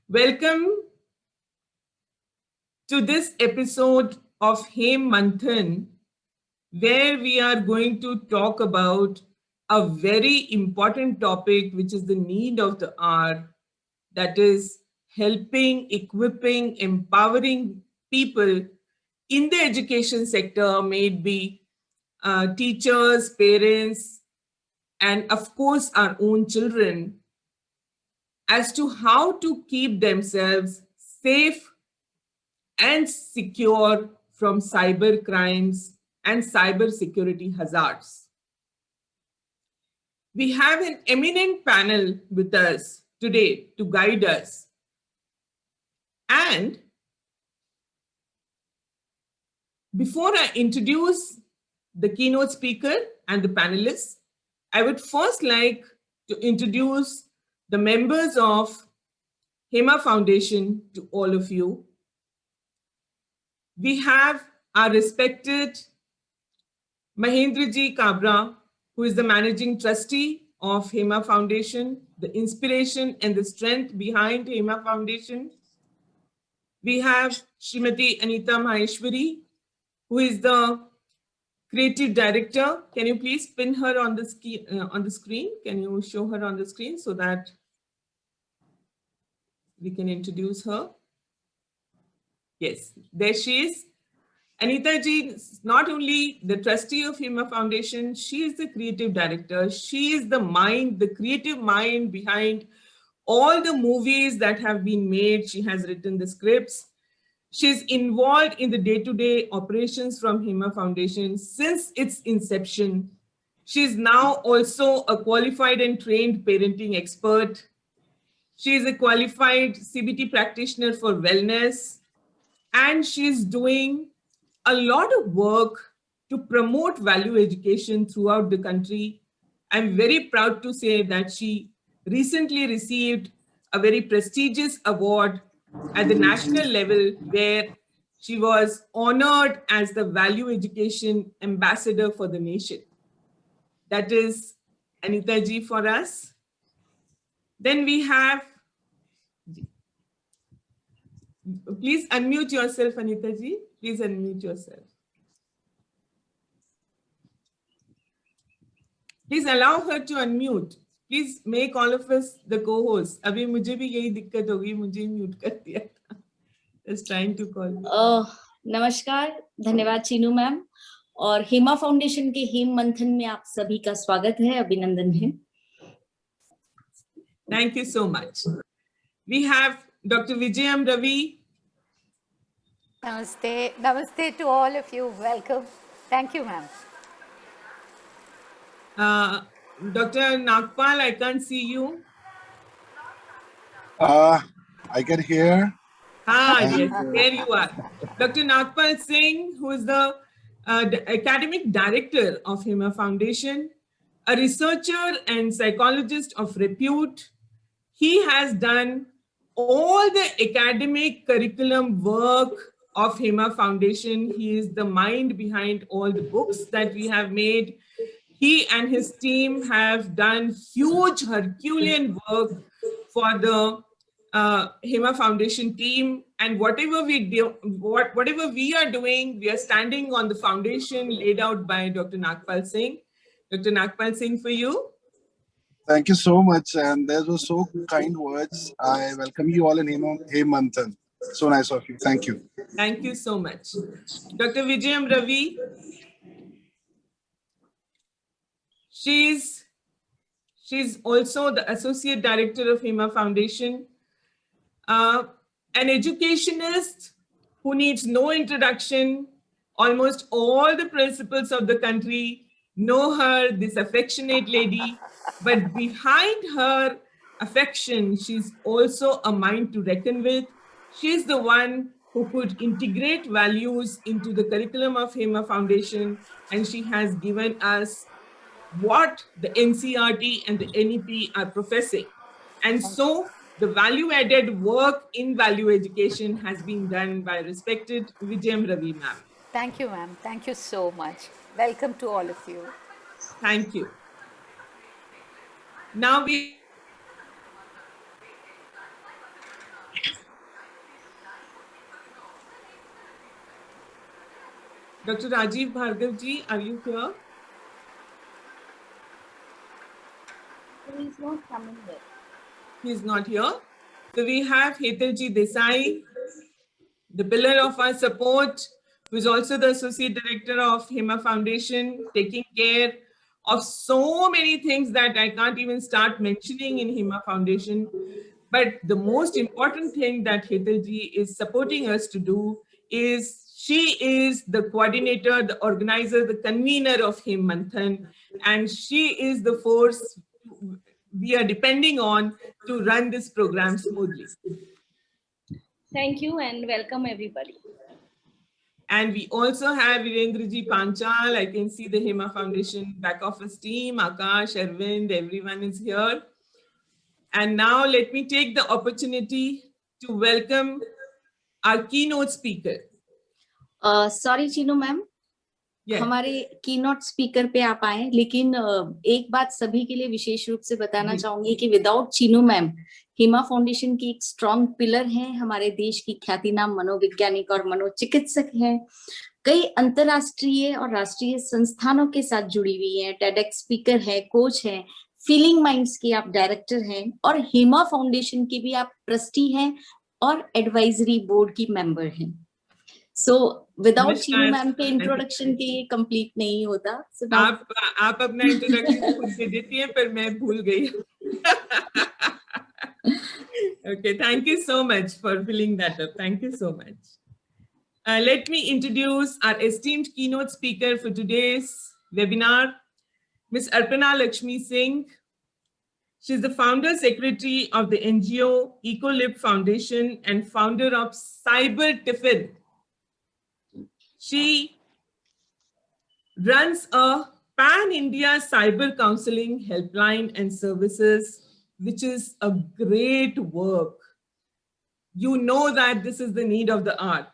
Welcome to this episode of Hem Manthan, where we are going to talk about a very important topic, which is the need of the hour, that is helping, equipping, empowering people in the education sector, may it be teachers, parents, and of course our own children, as to how to keep themselves safe and secure from cyber crimes and cyber security hazards. We have an eminent panel with us today to guide us. And before I introduce the keynote speaker and the panelists, I would first like to introduce the members of HEMA Foundation to all of you. We have our respected Mahendraji Kabra, who is the managing trustee of HEMA Foundation, the inspiration and the strength behind HEMA Foundation. We have Srimati Anita Maheshwari, who is the creative director. Can you please pin her on the screen? Can you show her on the screen so that we can introduce her? Yes, there she is. Anita ji is not only the trustee of HEMA Foundation, she is the creative director. She is the mind, the creative mind behind all the movies that have been made. She has written the scripts. She's involved in the day-to-day operations from HEMA Foundation since its inception. She's now also a qualified and trained parenting expert. She is a qualified CBT practitioner for wellness, and she's doing a lot of work to promote value education throughout the country. I'm very proud to say that she recently received a very prestigious award at the national level, where she was honored as the value education ambassador for the nation. That is Anita ji for us. Then we have, please unmute yourself, Anita ji. Please unmute yourself. Please allow her to unmute. Please make all of us the co-hosts. अभी मुझे भी यही दिक्कत होगी, मुझे mute कर दिया था. Just trying to call. नमस्कार, धन्यवाद चीनू मैम. और हेमा फाउंडेशन के हेम मंथन में आप सभी का स्वागत है, अभिनंदन है. Thank you so much. We have Dr. Vijayam Ravi. Namaste. Namaste to all of you. Welcome. Thank you, ma'am. Dr. Nagpal, I can't see you. I can hear. Yes, there you are. Dr. Nagpal Singh, who is the academic director of HEMA Foundation, a researcher and psychologist of repute. He has done all the academic curriculum work of HEMA Foundation. He is the mind behind all the books that we have made. He and his team have done huge Herculean work for the HEMA Foundation team. And whatever we do, whatever we are doing, we are standing on the foundation laid out by Dr. Nagpal Singh. Dr. Nagpal Singh, for you. Thank you so much, and those were so kind words. I welcome you all in Hem Manthan. So nice of you. Thank you. Thank you so much. Dr. Vijayam Ravi. She's also the associate director of HEMA Foundation, an educationist who needs no introduction. Almost all the principals of the country know her, this affectionate lady, but behind her affection, she's also a mind to reckon with. She's the one who could integrate values into the curriculum of HEMA Foundation, and she has given us what the NCERT and the NEP are professing. And so the value-added work in value education has been done by respected Vijayam Ravi ma'am. Thank you, ma'am. Thank you so much. Welcome to all of you. Thank you. Now we Dr. Rajiv Bhargav ji, are you here? He is not coming yet. He is not here. So we have Hetalji Desai, the pillar of our support, who is also the Associate Director of HEMA Foundation, taking care of so many things that I can't even start mentioning in HEMA Foundation. But the most important thing that Hetalji is supporting us to do is she is the coordinator, the organizer, the convener of HEM Manthan, and she is the force we are depending on to run this program smoothly. Thank you and welcome everybody. And we also have Virendraji Panchal. I can see the HEMA Foundation back office team, Akash, Arvind, everyone is here. And now let me take the opportunity to welcome our keynote speaker. Sorry Chinu ma'am, Yes. हमारे keynote speaker पे आप आए, लेकिन एक बात सभी के लिए विशेष रूप से बताना चाहूंगी कि without Chinu ma'am, Hema foundation की एक स्ट्रॉन्ग पिलर हैं, हमारे देश की ख्यातिनाम मनोवैज्ञानिक और मनोचिकित्सक हैं, कई अंतरराष्ट्रीय और राष्ट्रीय संस्थानों के साथ जुड़ी हुई हैं, टेडेक्स स्पीकर है, कोच है, फीलिंग माइंड्स की आप डायरेक्टर हैं और हेमा फाउंडेशन की भी आप ट्रस्टी हैं और एडवाइजरी बोर्ड की मेंबर हैं. So without चीनू मैम के इंट्रोडक्शन के ये कंप्लीट नहीं होता. So आप अपना इंट्रोडक्शन खुद दे देती हैं, पर मैं भूल गई. Okay, thank you so much for filling that up. Thank you so much. Let me introduce our esteemed keynote speaker for today's webinar, Ms. Arpana Lakshmi Singh. She's the founder secretary of the NGO Ecolib Foundation and founder of Cyber Tiffin. She runs a pan-India cyber counseling helpline and services, which is a great work. You know that this is the need of the hour.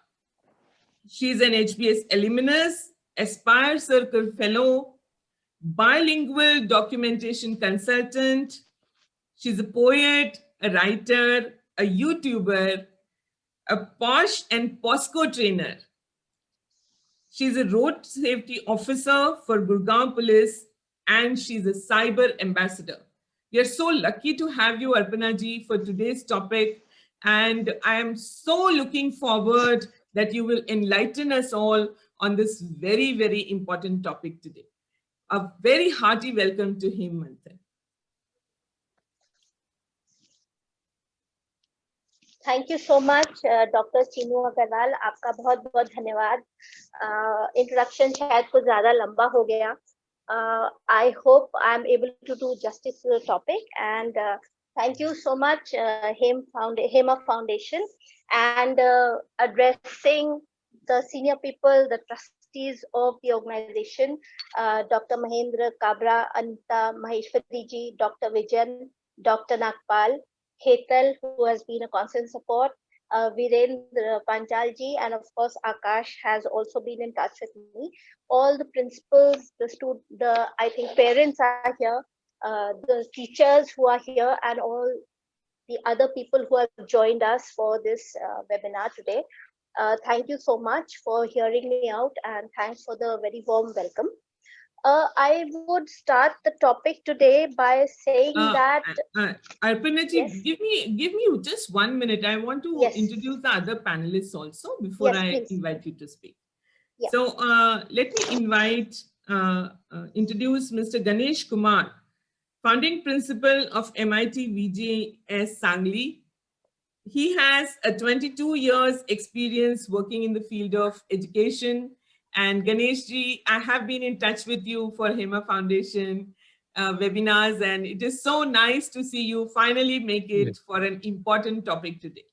She's an HBS alumnus, Aspire Circle Fellow, bilingual documentation consultant. She's a poet, a writer, a YouTuber, a POSH and POSCO trainer. She's a road safety officer for Gurgaon Police, and she's a cyber ambassador. We are so lucky to have you, Arpana ji, for today's topic. And I am so looking forward that you will enlighten us all on this very, very important topic today. A very hearty welcome to HEM Manthan. Thank you so much, Dr. Chinu Agarwal. आपका बहुत-बहुत धन्यवाद. Introduction शायद कुछ ज़्यादा लंबा हो गया. I hope I'm able to do justice to the topic, and thank you so much, HEMA Foundation, and addressing the senior people, the trustees of the organization, Dr. Mahendra Kabra, Anita Maheshwari ji, Dr. Vijayan, Dr. Nagpal, Hetal, who has been a constant support, Virendra Panchal ji, and of course Akash has also been in touch with me. All the principals, I think parents are here, the teachers who are here, and all the other people who have joined us for this webinar today. Thank you so much for hearing me out, and thanks for the very warm welcome. I would start the topic today by saying that Arpana ji, yes. give me just 1 minute. I want to Yes. introduce the other panelists also before Yes, I please. invite you to speak. Yeah. So let me introduce Mr. Ganesh Kumar, founding principal of MIT VJS Sangli. He has a 22 years experience working in the field of education. And Ganesh ji, I have been in touch with you for HEMA Foundation webinars, and it is so nice to see you finally make it for an important topic today.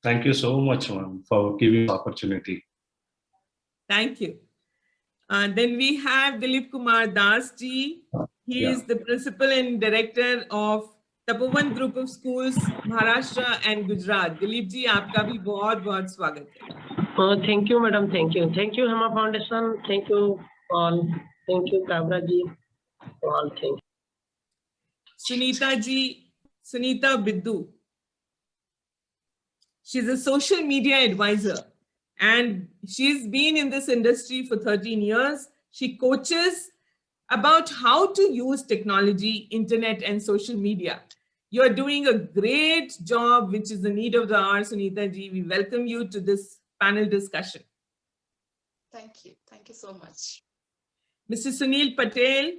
Thank you so much, ma'am, for giving the opportunity. Thank you. Then we have Dilip Kumar Das ji. He is the principal and director of Tapovan Group of Schools, Maharashtra and Gujarat. Dilip ji, आपका भी बहुत-बहुत स्वागत है. Thank you, madam. Thank you. Thank you, HEMA Foundation. Thank you all. Thank you, Kabra ji. All thank you. Sunita ji, Sunita Biddu. She's a social media advisor, and she's been in this industry for 13 years. She coaches about how to use technology, internet, and social media. You're doing a great job, which is the need of the hour, Sunita ji. We welcome you to this panel discussion. Thank you. Thank you so much. Mr. Sunil Patel,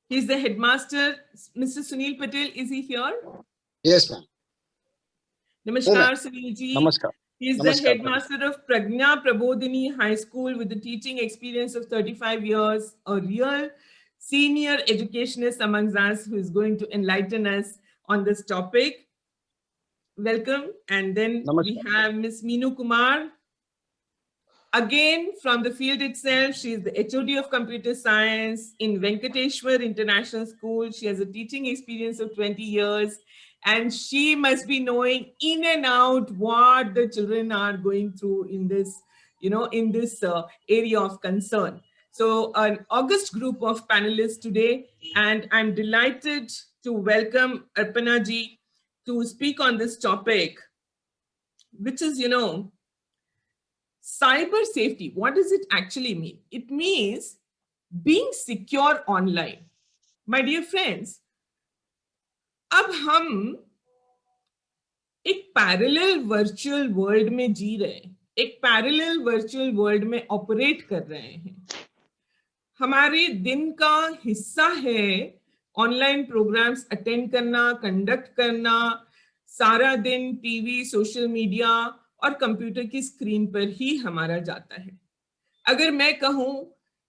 he's the headmaster. Mr. Sunil Patel, is he here? Yes, ma'am. Namaskar, Sunil ji. Namaskar. He's the headmaster of Pragna Prabodhini High School with a teaching experience of 35 years, a real senior educationist amongst us who is going to enlighten us on this topic. Welcome. And then we have Ms. Meenu Kumar. Again, from the field itself, she is the HOD of Computer Science in Venkateshwar International School. She has a teaching experience of 20 years. And she must be knowing in and out what the children are going through in this, in this area of concern. So an august group of panelists today, and I'm delighted to welcome Arpana ji to speak on this topic, which is, cyber safety. What does it actually mean? It means being secure online. My dear friends, अब हम एक parallel virtual world में जी रहे हैं, एक parallel virtual world में operate कर रहे हैं. हमारे दिन का हिस्सा है ऑनलाइन प्रोग्राम्स अटेंड करना, कंडक्ट करना, सारा दिन टीवी, सोशल मीडिया और कंप्यूटर की स्क्रीन पर ही हमारा जाता है. अगर मैं कहूं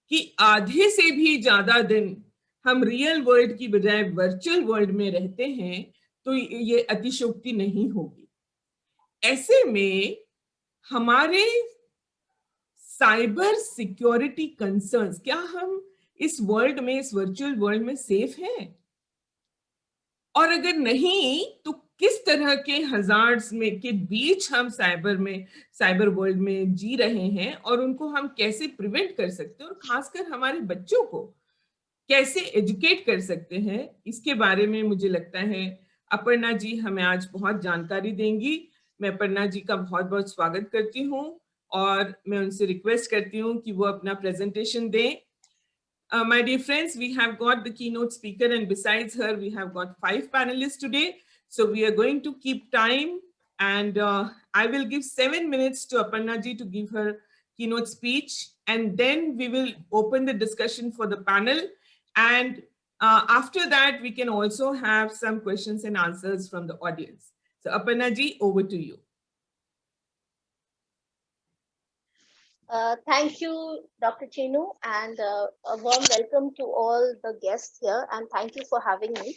कि आधे से भी ज्यादा दिन हम रियल वर्ल्ड की बजाय वर्चुअल वर्ल्ड में रहते हैं, तो ये अतिशयोक्ति नहीं होगी. ऐसे में हमारे साइबर सिक्योरिटी कंसर्न्स, क्या हम इस वर्ल्ड में, इस वर्चुअल वर्ल्ड में सेफ हैं? और अगर नहीं, तो किस तरह के हजार्ड्स में के बीच हम साइबर वर्ल्ड में जी रहे हैं और उनको हम कैसे प्रिवेंट कर सकते हैं, और खासकर हमारे बच्चों को कैसे एजुकेट कर सकते हैं, इसके बारे में मुझे लगता है अपर्णा जी हमें आज बहुत जानकारी देंगी. मैं अपर्णा जी का बहुत बहुत स्वागत करती हूँ और मैं उनसे रिक्वेस्ट करती हूँ कि वो अपना प्रेजेंटेशन दें. My dear friends, we have got the keynote speaker, and besides her, we have got 5 panelists today. So we are going to keep time, and I will give 7 minutes to Aparna ji to give her keynote speech, and then we will open the discussion for the panel. And after that, we can also have some questions and answers from the audience. So Aparna ji, over to you. Thank you, Dr. Chinu, and a warm welcome to all the guests here, and thank you for having me.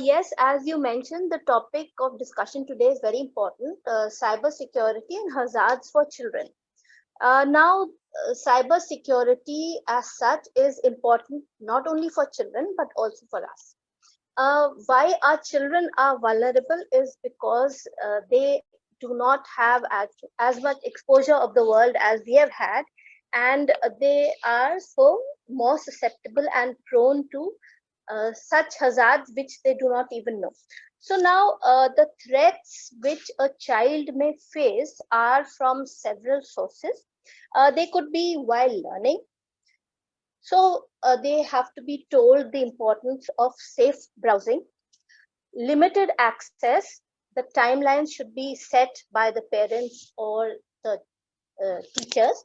Yes, as you mentioned, the topic of discussion today is very important, cyber security and hazards for children. Now, cyber security as such is important not only for children, but also for us. Why our children are vulnerable is because they do not have as much exposure of the world as we have had, and they are so more susceptible and prone to such hazards which they do not even know. So now the threats which a child may face are from several sources. They could be while learning. So they have to be told the importance of safe browsing, limited access. The timelines should be set by the parents or the teachers.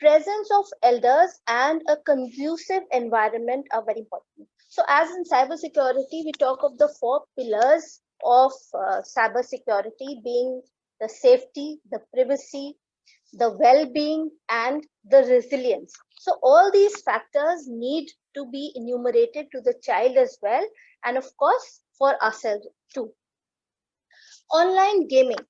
Presence of elders and a conducive environment are very important. So as in cybersecurity, we talk of the 4 pillars of cybersecurity being the safety, the privacy, the well-being, and the resilience. So all these factors need to be enumerated to the child as well, and of course for ourselves too. Online gaming.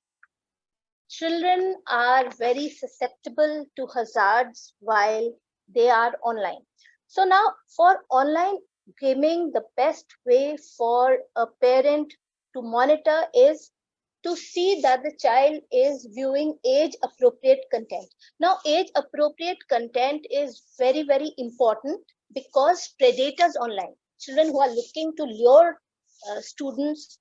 Children are very susceptible to hazards while they are online. So now for online gaming, the best way for a parent to monitor is to see that the child is viewing age-appropriate content. Now, age-appropriate content is very, very important because predators online, children who are looking to lure students,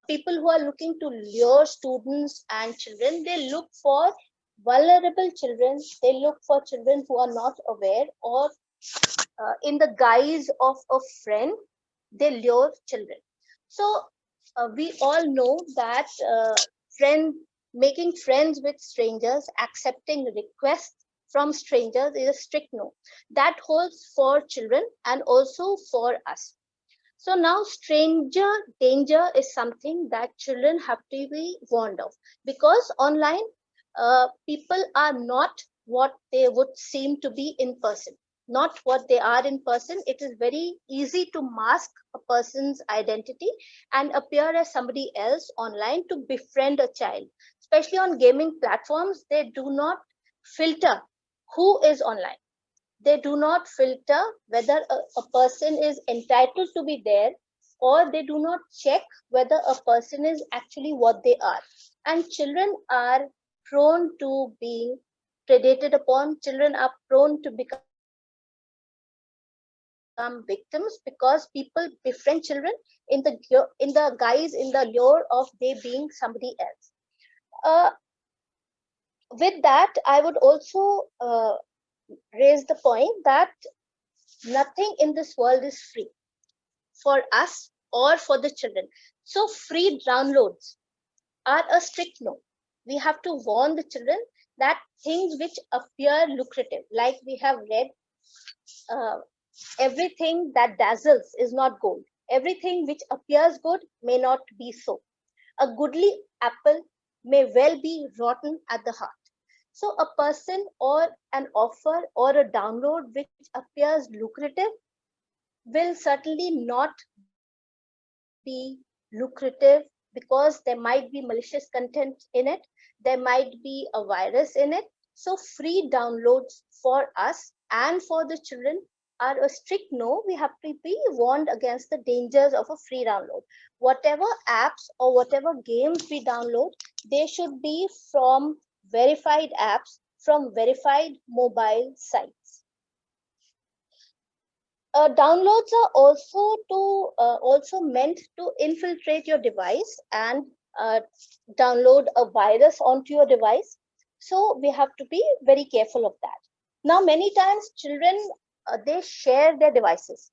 people who are looking to lure students and children, they look for vulnerable children, they look for children who are not aware, or in the guise of a friend, they lure children. So we all know that making friends with strangers, accepting requests from strangers is a strict no. That holds for children and also for us. So now stranger danger is something that children have to be warned of, because online people are not what they would seem to be in person, not what they are in person. It is very easy to mask a person's identity and appear as somebody else online to befriend a child. Especially on gaming platforms, they do not filter who is online. They do not filter whether a person is entitled to be there, or they do not check whether a person is actually what they are. And children are prone to being predated upon. Children are prone to become victims because people befriend children in the guise, in the lure of they being somebody else. With that, I would also raise the point that nothing in this world is free for us or for the children. So free downloads are a strict no. We have to warn the children that things which appear lucrative, like we have read, everything that dazzles is not gold. Everything which appears good may not be so. A goodly apple may well be rotten at the heart. So a person or an offer or a download which appears lucrative will certainly not be lucrative, because there might be malicious content in it, there might be a virus in it. So free downloads for us and for the children are a strict no. We have to be warned against the dangers of a free download. Whatever apps or whatever games we download, they should be from verified apps, from verified mobile sites. Downloads are also meant to infiltrate your device and download a virus onto your device. So we have to be very careful of that. Now, many times children, they share their devices.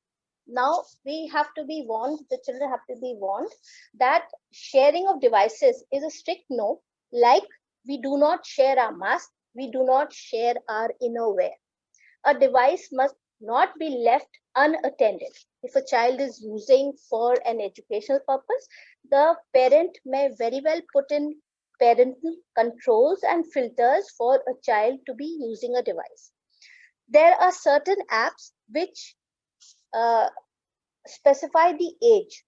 Now we have to be warned, the children have to be warned that sharing of devices is a strict no. Like, we do not share our mask, we do not share our innerwear. A device must not be left unattended. If a child is using for an educational purpose, the parent may very well put in parental controls and filters for a child to be using a device. There are certain apps which specify the age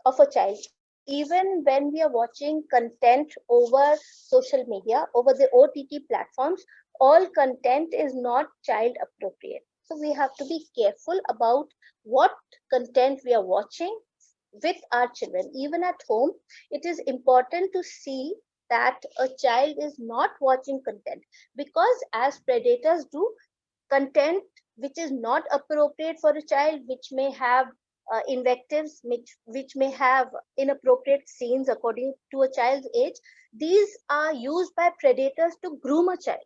of a child. Even when we are watching content over social media, over the OTT platforms, all content is not child appropriate. So we have to be careful about what content we are watching with our children. Even at home, it is important to see that a child is not watching content, because as predators do, content which is not appropriate for a child, which may have invectives, which may have inappropriate scenes according to a child's age, these are used by predators to groom a child.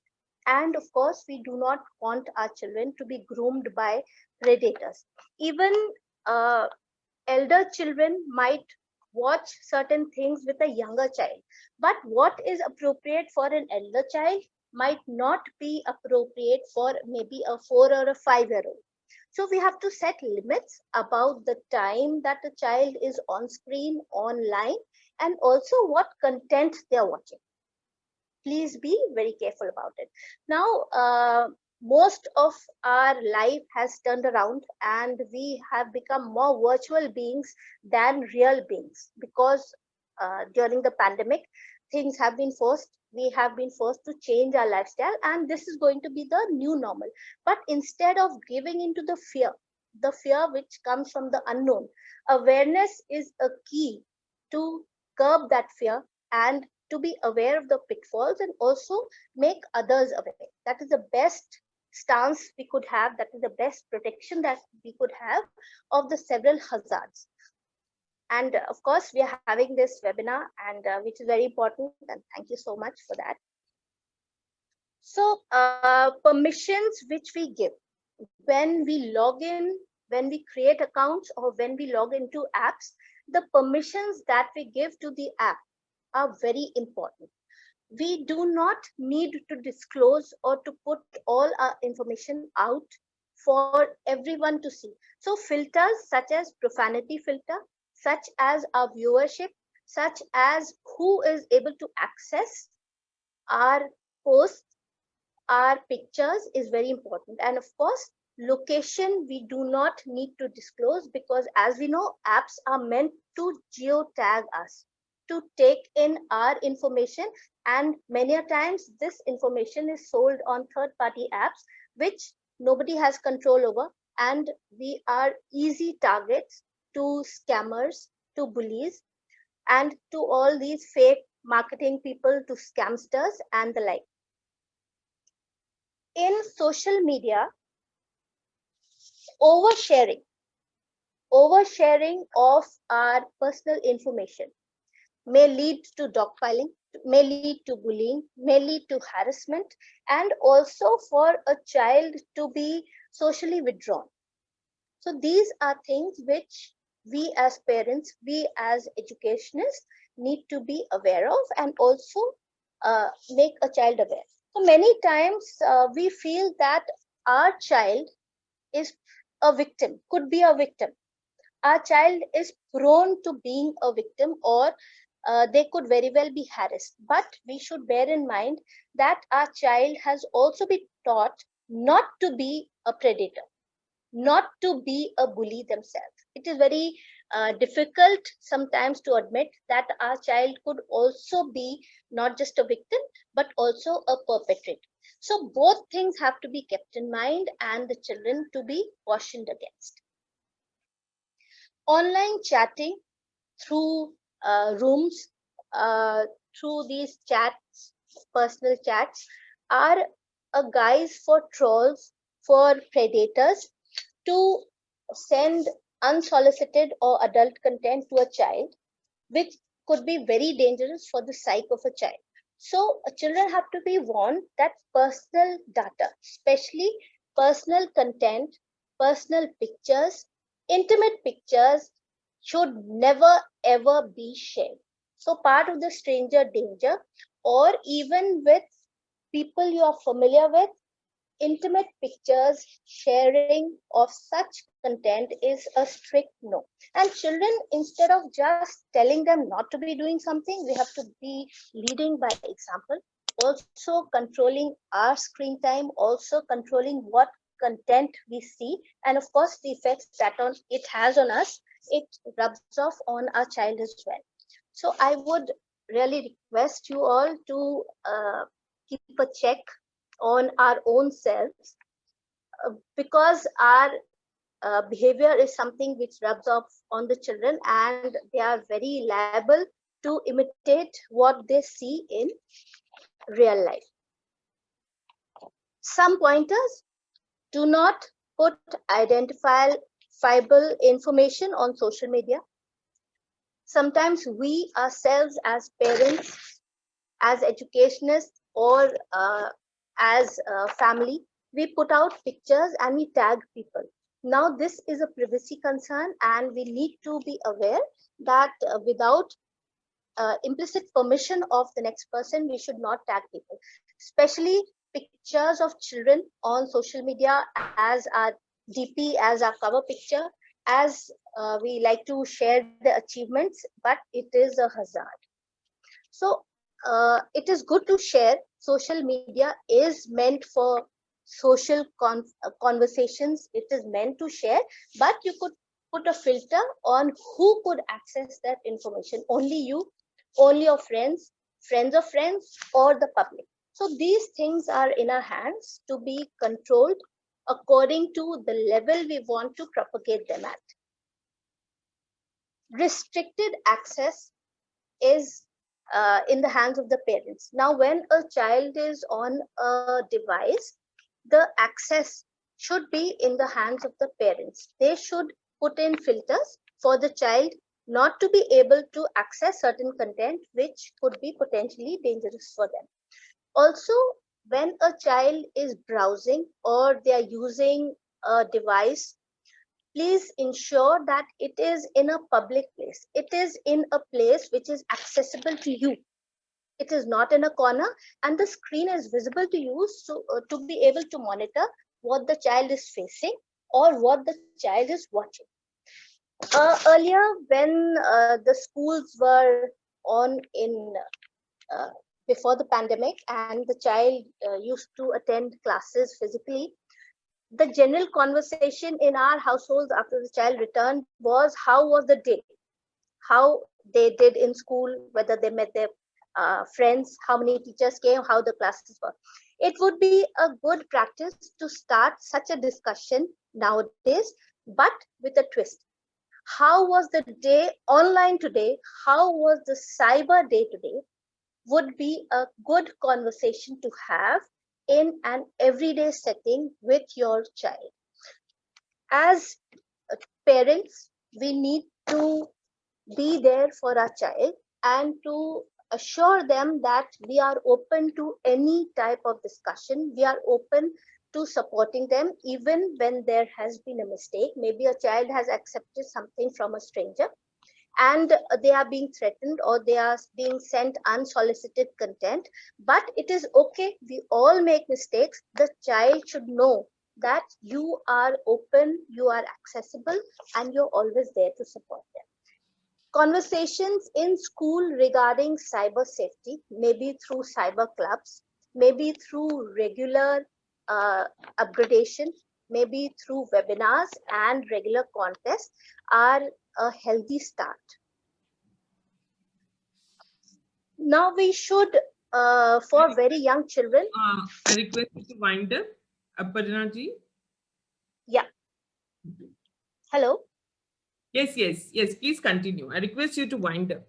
And of course, we do not want our children to be groomed by predators. Even elder children might watch certain things with a younger child, but what is appropriate for an elder child might not be appropriate for maybe a 4 or a 5-year-old. So we have to set limits about the time that a child is on screen, online, and also what content they are watching. Please be very careful about it. Now, most of our life has turned around and we have become more virtual beings than real beings, because during the pandemic, things have been forced. We have been forced to change our lifestyle, and this is going to be the new normal. But instead of giving into the fear which comes from the unknown, awareness is a key to curb that fear and to be aware of the pitfalls and also make others aware. That is the best stance we could have. That is the best protection that we could have of the several hazards. And of course, we are having this webinar, and which is very important. And thank you so much for that. So permissions which we give when we log in, when we create accounts, or when we log into apps, the permissions that we give to the app are very important. We do not need to disclose or to put all our information out for everyone to see. So filters such as profanity filter, such as our viewership, such as who is able to access our posts, our pictures is very important. And of course, location we do not need to disclose, because as we know, apps are meant to geotag us, to take in our information, and many a times this information is sold on third-party apps which nobody has control over, and we are easy targets to scammers, to bullies, and to all these fake marketing people, to scamsters and the like. In social media, oversharing of our personal information may lead to dogpiling, may lead to bullying, may lead to harassment, and also for a child to be socially withdrawn. So these are things which we as parents, we as educationists need to be aware of, and also make a child aware. So many times we feel that our child is a victim, could be a victim. Our child is prone to being a victim, or they could very well be harassed. But we should bear in mind that our child has also been taught not to be a predator, not to be a bully themselves. It is very difficult sometimes to admit that our child could also be not just a victim, but also a perpetrator. So both things have to be kept in mind, and the children to be cautioned against. Online chatting through rooms, through these chats, personal chats, are a guise for trolls, for predators to send unsolicited or adult content to a child, which could be very dangerous for the psyche of a child. So children have to be warned that personal data, especially personal content, personal pictures, intimate pictures, should never ever be shared. So part of the stranger danger, or even with people you are familiar with, intimate pictures, sharing of such content is a strict no. And children, instead of just telling them not to be doing something, we have to be leading by example, also controlling our screen time, also controlling what content we see, and of course the effects that it has on us, it rubs off on our child as well. So I would really request you all to keep a check on our own selves, because our behavior is something which rubs off on the children, and they are very liable to imitate what they see in real life. Some pointers: do not put identifiable information on social media. Sometimes we ourselves as parents, as educationists, or as a family, we put out pictures and we tag people. Now this is a privacy concern, and we need to be aware that without implicit permission of the next person, we should not tag people, especially pictures of children on social media as our DP, as our cover picture, as we like to share the achievements, but it is a hazard. So it is good to share. Social media is meant for social conversations. It is meant to share, but you could put a filter on who could access that information. Only you, only your friends, friends of friends, or the public. So these things are in our hands to be controlled according to the level we want to propagate them at. Restricted access is in the hands of the parents. Now, when a child is on a device, the access should be in the hands of the parents. They should put in filters for the child not to be able to access certain content which could be potentially dangerous for them. Also, when a child is browsing or they are using a device, please ensure that it is in a public place. It is in a place which is accessible to you. It is not in a corner, and the screen is visible to you, so to be able to monitor what the child is facing or what the child is watching. Earlier, when the schools were on in before the pandemic and the child used to attend classes physically, the general conversation in our households after the child returned was how was the day, how they did in school, whether they met their friends, how many teachers came, how the classes were. It would be a good practice to start such a discussion nowadays, but with a twist. How was the day online today? How was the cyber day today? Would be a good conversation to have in an everyday setting with your child. As parents, we need to be there for our child and to assure them that we are open to any type of discussion. We are open to supporting them even when there has been a mistake. Maybe a child has accepted something from a stranger and they are being threatened or they are being sent unsolicited content, but it is okay. We all make mistakes. The child should know that you are open, you are accessible, and you're always there to support them. Conversations in school regarding cyber safety, maybe through cyber clubs, maybe through regular upgradation, maybe through webinars and regular contests, are a healthy start. Now we should, for very young children. I request you to wind up, Aparna ji. Yeah. Hello. Yes, please continue. I request you to wind up.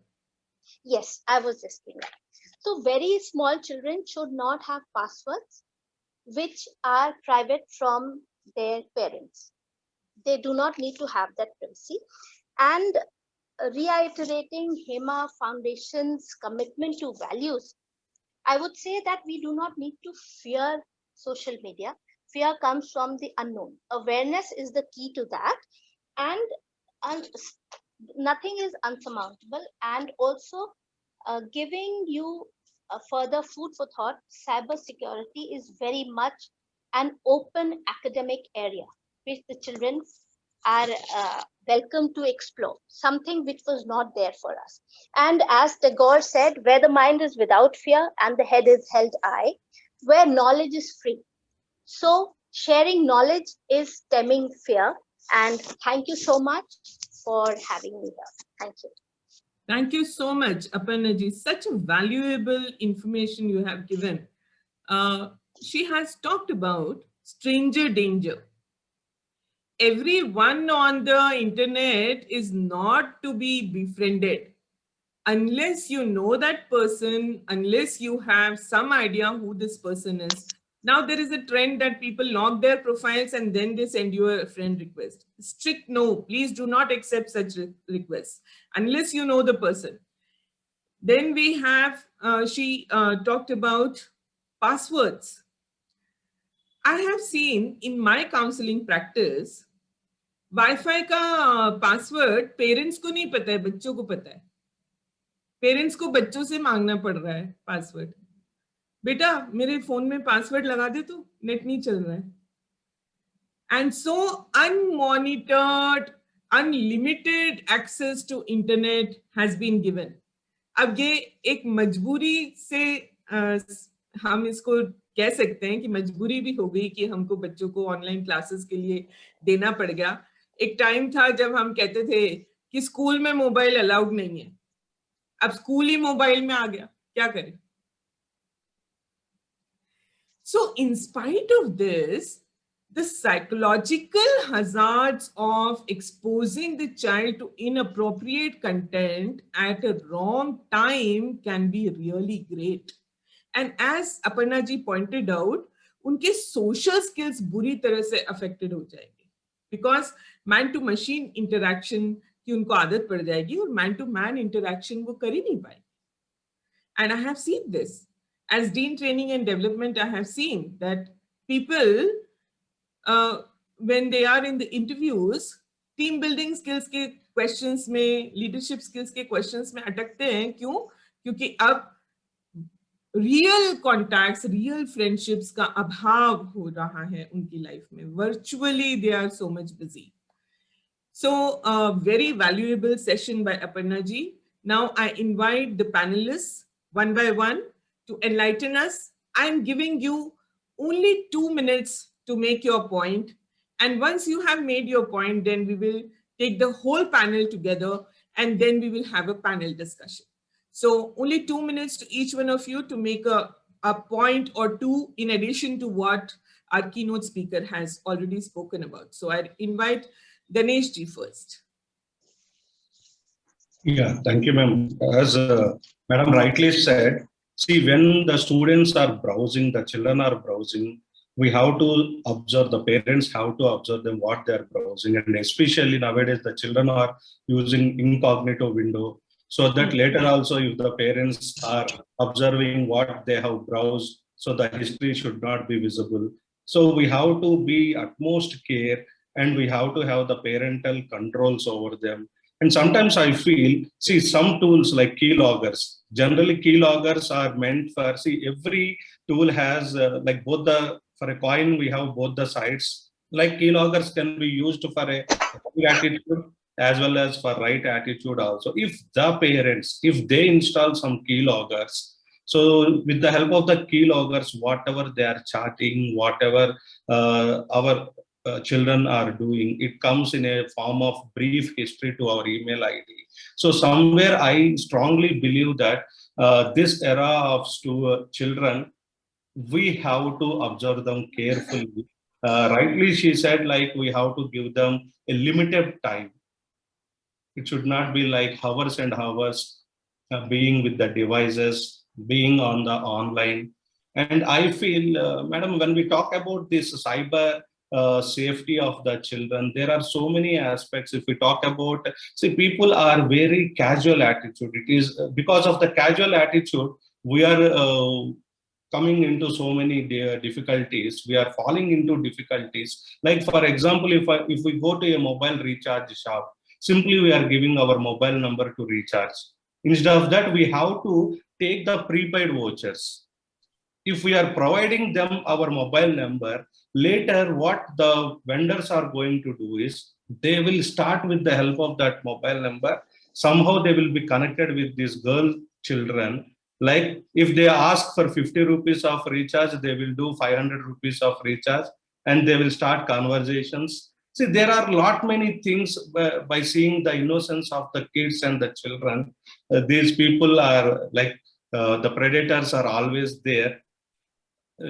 Yes, I was just saying that. So very small children should not have passwords which are private from their parents. They do not need to have that privacy. And reiterating HEMA Foundation's commitment to values, I would say that we do not need to fear social media. Fear comes from the unknown. Awareness is the key to that. And nothing is unsurmountable. And also giving you further food for thought, cybersecurity is very much an open academic area which the children are welcome to explore, something which was not there for us. And as Tagore said, where the mind is without fear and the head is held high, where knowledge is free. So sharing knowledge is stemming fear. And thank you so much for having me here. Thank you. Thank you so much, Aparna ji. Such a valuable information you have given. She has talked about stranger danger. Everyone on the internet is not to be befriended. Unless you know that person, unless you have some idea who this person is. Now there is a trend that people log their profiles and then they send you a friend request. Strict no, please do not accept such requests unless you know the person. Then we have, she talked about passwords. I have seen in my counseling practice, Wi-Fi का password parents को नहीं पता है, बच्चों को पता है. Parents को बच्चों से मांगना पड़ रहा है पासवर्ड. बेटा मेरे फोन में पासवर्ड लगा दे तो नेट नहीं चल रहा है. And so unmonitored unlimited access to internet has been given. अब ये एक मजबूरी से हम इसको कह सकते हैं कि मजबूरी भी हो गई कि हमको बच्चों को ऑनलाइन क्लासेस के लिए देना पड़ गया. एक टाइम था जब हम कहते थे कि स्कूल में मोबाइल अलाउड नहीं है. अब स्कूल ही मोबाइल में आ गया, क्या करें? So in spite of this, the psychological hazards of exposing the child to inappropriate content at a wrong time can be really great. And as Aparna ji pointed out, उनके social skills बुरी तरह से affected हो जाएंगे. Because man to machine interaction कि उनको आदत पड़ जाएगी और मैन टू मैन इंटरैक्शन वो कर ही नहीं पाएंगे. And I have seen this. As Dean Training and Development, I have seen that people, when they are in the interviews, team building skills के questions में, leadership skills के questions में अटकते हैं. क्यों? क्योंकि अब real contacts, real friendships का अभाव हो रहा है उनकी life में. Virtually, they are so much busy. So, a very valuable session by Aparna ji. Now I invite the panelists one by one to enlighten us. I'm giving you only 2 minutes to make your point. And once you have made your point, then we will take the whole panel together and then we will have a panel discussion. So only 2 minutes to each one of you to make a point or two in addition to what our keynote speaker has already spoken about. So I invite Ganesh ji first. Yeah, thank you, ma'am. As Madam rightly said, see, when the students are browsing, the children are browsing, we have to observe, the parents have to observe them what they are browsing. And especially nowadays, the children are using incognito window. So that later also, if the parents are observing what they have browsed, so the history should not be visible. So we have to be utmost care and we have to have the parental controls over them. And sometimes I feel, see, some tools like keyloggers, generally keyloggers are meant for, see, every tool has like both the, for a coin, we have both the sides. Like keyloggers can be used for a wrong attitude as well as for right attitude also. If the parents, if they install some keyloggers, so with the help of the keyloggers, whatever they are chatting, whatever our children are doing, it comes in a form of brief history to our email ID. So somewhere I strongly believe that this era of children, we have to observe them carefully. Rightly she said, like we have to give them a limited time. It should not be like hours and hours being with the devices, being on the online. And I feel, madam, when we talk about this cyber safety of the children, there are so many aspects. If we talk about, see, people are very casual attitude. It is because of the casual attitude, we are coming into so many difficulties. We are falling into difficulties. Like for example, if we go to a mobile recharge shop, simply we are giving our mobile number to recharge. Instead of that, we have to take the prepaid vouchers. If we are providing them our mobile number, later what the vendors are going to do is they will start with the help of that mobile number. Somehow they will be connected with these girl children. Like if they ask for 50 rupees of recharge, they will do 500 rupees of recharge and they will start conversations. See, there are lot many things by seeing the innocence of the kids and the children. These people are like the predators are always there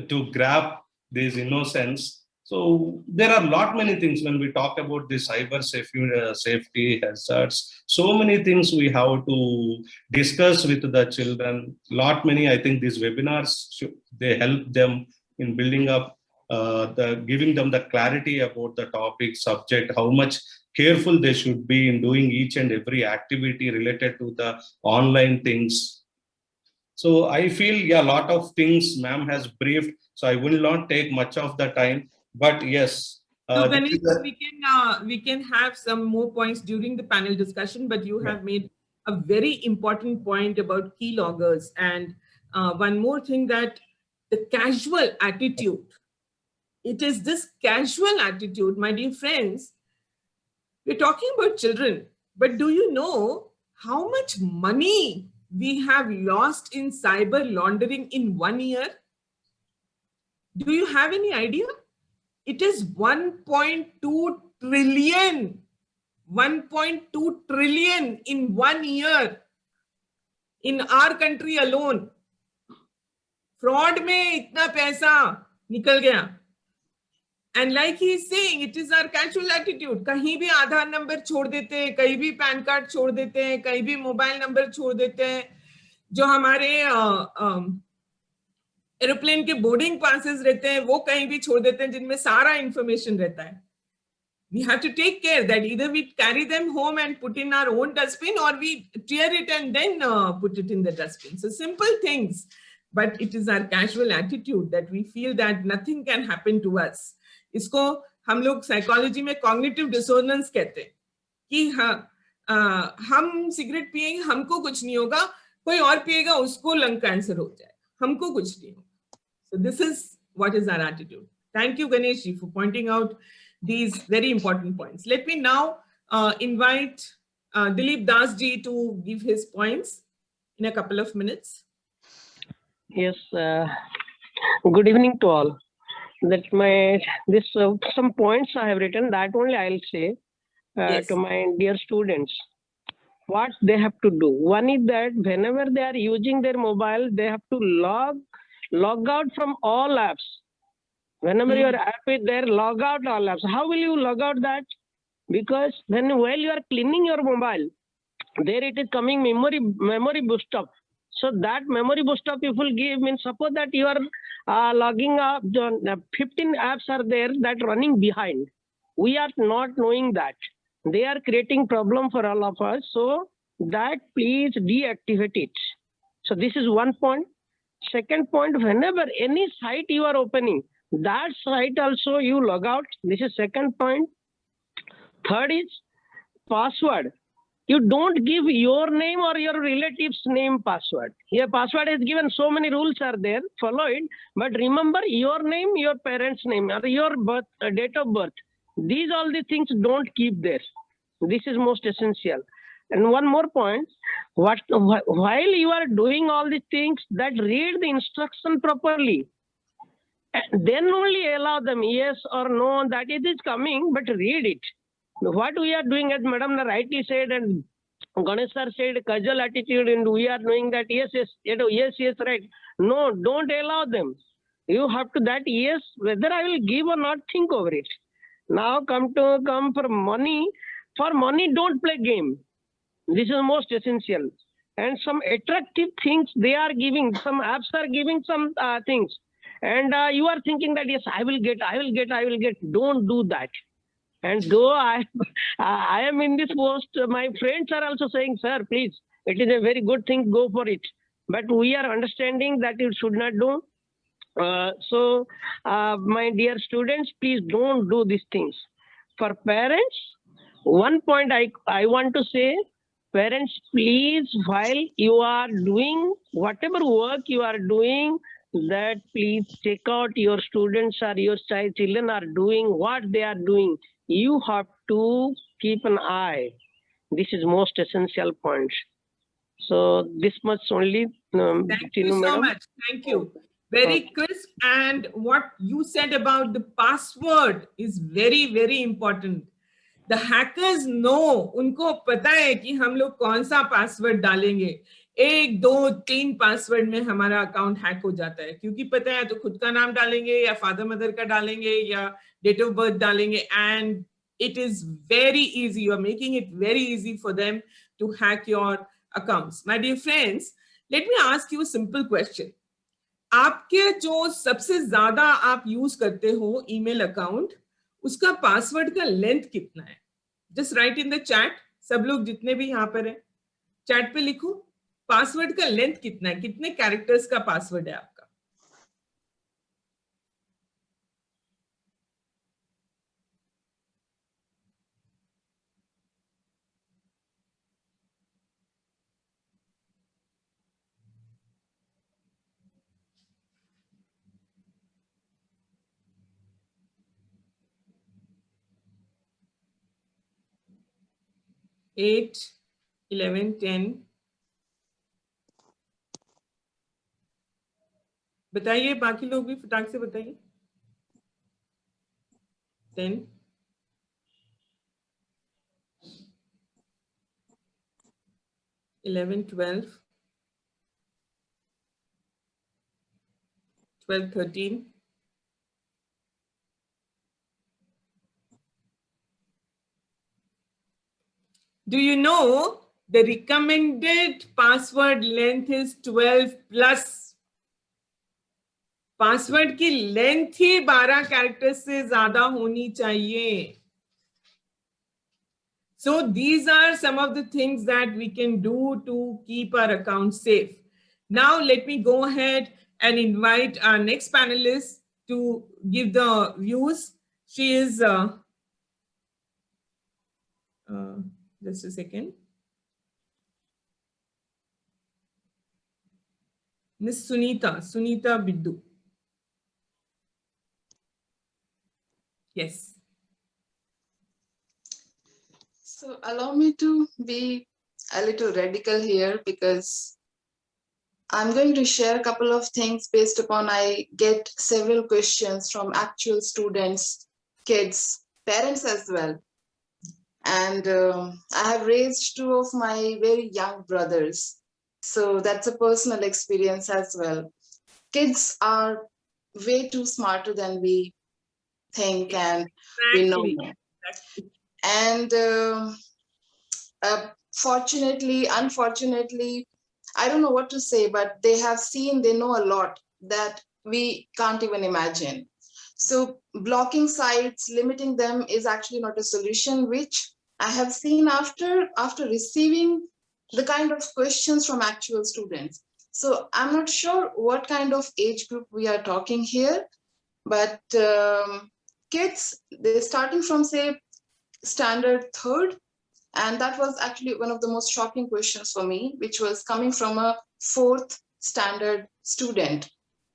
to grab this innocence. So there are lot many things when we talk about the cyber safety hazards. So many things we have to discuss with the children. Lot many, I think these webinars, they help them in building up, giving them the clarity about the topic, subject, how much careful they should be in doing each and every activity related to the online things. So I feel, yeah, a lot of things ma'am has briefed, so I will not take much of the time, but yes. So Ganesh, we can have some more points during the panel discussion, but you have made a very important point about keyloggers. And one more thing, that the casual attitude, it is this casual attitude, my dear friends, we're talking about children, but do you know how much money we have lost in cyber laundering in 1 year? Do you have any idea? It is 1.2 trillion. 1.2 trillion in 1 year in our country alone. Fraud में इतना पैसा निकल गया. And like he is saying, it is our casual attitude. कहीं भी आधार number छोड़ देते हैं, कहीं भी पैन कार्ड छोड़ देते हैं, कहीं भी मोबाइल नंबर छोड़ देते हैं. जो हमारे एरोप्लेन के बोर्डिंग पासेस रहते हैं, वो कहीं भी छोड़ देते हैं, जिनमें सारा इंफॉर्मेशन रहता है. we have to take care that either we carry them home and put in our own dustbin, or we tear it and then put it in the dustbin. So simple things, but it is our casual attitude that we feel that nothing can happen to us. इसको हम लोग psychology में cognitive dissonance कहते हैं कि हाँ हम cigarette पिएंगे हमको कुछ नहीं होगा, कोई और पिएगा उसको लंग कैंसर हो जाए, हमको कुछ नहीं होगा. So this is what is our attitude. Thank you, Ganesh ji, for pointing out these very important points. Let me now invite Dilip Das ji to give his points in a couple of minutes. Yes, good evening to all. That some points I have written, that only I'll say Yes. to my dear students what they have to do. One is that whenever they are using their mobile, they have to log out from all apps. Whenever your app is there, log out all apps. How will you log out that? Because while you are cleaning your mobile, there it is coming memory boost up. So that memory boost up if will give, means suppose that you are logging up, 15 apps are there that running behind. We are not knowing that. They are creating problem for all of us. So that please deactivate it. So this is one point. Second point, whenever any site you are opening, that site also you log out. This is second point. Third is password. You don't give your name or your relative's name password. Here password is given, so many rules are there, follow it. But remember your name, your parents' name, or your birth, date of birth. These all the things don't keep there. This is most essential. And one more point, while you are doing all these things, that read the instruction properly. And then only allow them yes or no, that it is coming, but read it. What we are doing, as Madam rightly said, and Ganesh sir said, casual attitude, and we are doing that yes, right. No, don't allow them. You have to that yes, whether I will give or not, think over it. Now come for money. For money, don't play game. This is most essential. And some attractive things they are giving. Some apps are giving some things, and you are thinking that yes, I will get. Don't do that. And though I am in this post, my friends are also saying, sir, please, it is a very good thing, go for it. But we are understanding that you should not do. So, my dear students, please don't do these things. For parents, one point I want to say, parents, please, while you are doing whatever work you are doing, that please check out your students or your children are doing what they are doing. You have to keep an eye. This is most essential point. So this much only. Thank you so much. Thank you. Very crisp. And what you said about the password is very, very important. The hackers know, उनको पता है कि हम लोग कौन सा password डालेंगे. 1, 2, 3 password में हमारा अकाउंट हैक हो जाता है, क्योंकि पता है तो खुद का नाम डालेंगे या फादर मदर का डालेंगे या डेट ऑफ बर्थ डालेंगे, and it is very easy. You are making it very easy for them to hack your accounts. My dear friends, let me ask you a simple question. आपके जो सबसे ज्यादा आप use करते हो email account, उसका password का length कितना है? Just right in the chat. सब लोग जितने भी यहाँ पर हैं, चैट पे लिखो पासवर्ड का लेंथ कितना है, कितने कैरेक्टर्स का पासवर्ड है आपका. एट 11 10. बताइए, बाकी लोग भी फटाक से बताइए. 10 11 12 12 13. Do you know the recommended password length is 12 plus? Password की लेंथ ही 12 कैरेक्टर्स से ज्यादा होनी चाहिए. So these are some of the things that we can do to keep our account safe. Now let me go ahead and invite our next panelist to give the views. She is, just a second. Miss Sunita Biddu. Yes. So allow me to be a little radical here, because I'm going to share a couple of things based upon I get several questions from actual students, kids, parents as well. And I have raised two of my very young brothers. So that's a personal experience as well. Kids are way too smarter than we think and we know. And fortunately, unfortunately, I don't know what to say, but they know a lot that we can't even imagine. So blocking sites, limiting them is actually not a solution, which I have seen after receiving the kind of questions from actual students. So I'm not sure what kind of age group we are talking here, but kids, they're starting from, say, standard third. And that was actually one of the most shocking questions for me, which was coming from a fourth standard student.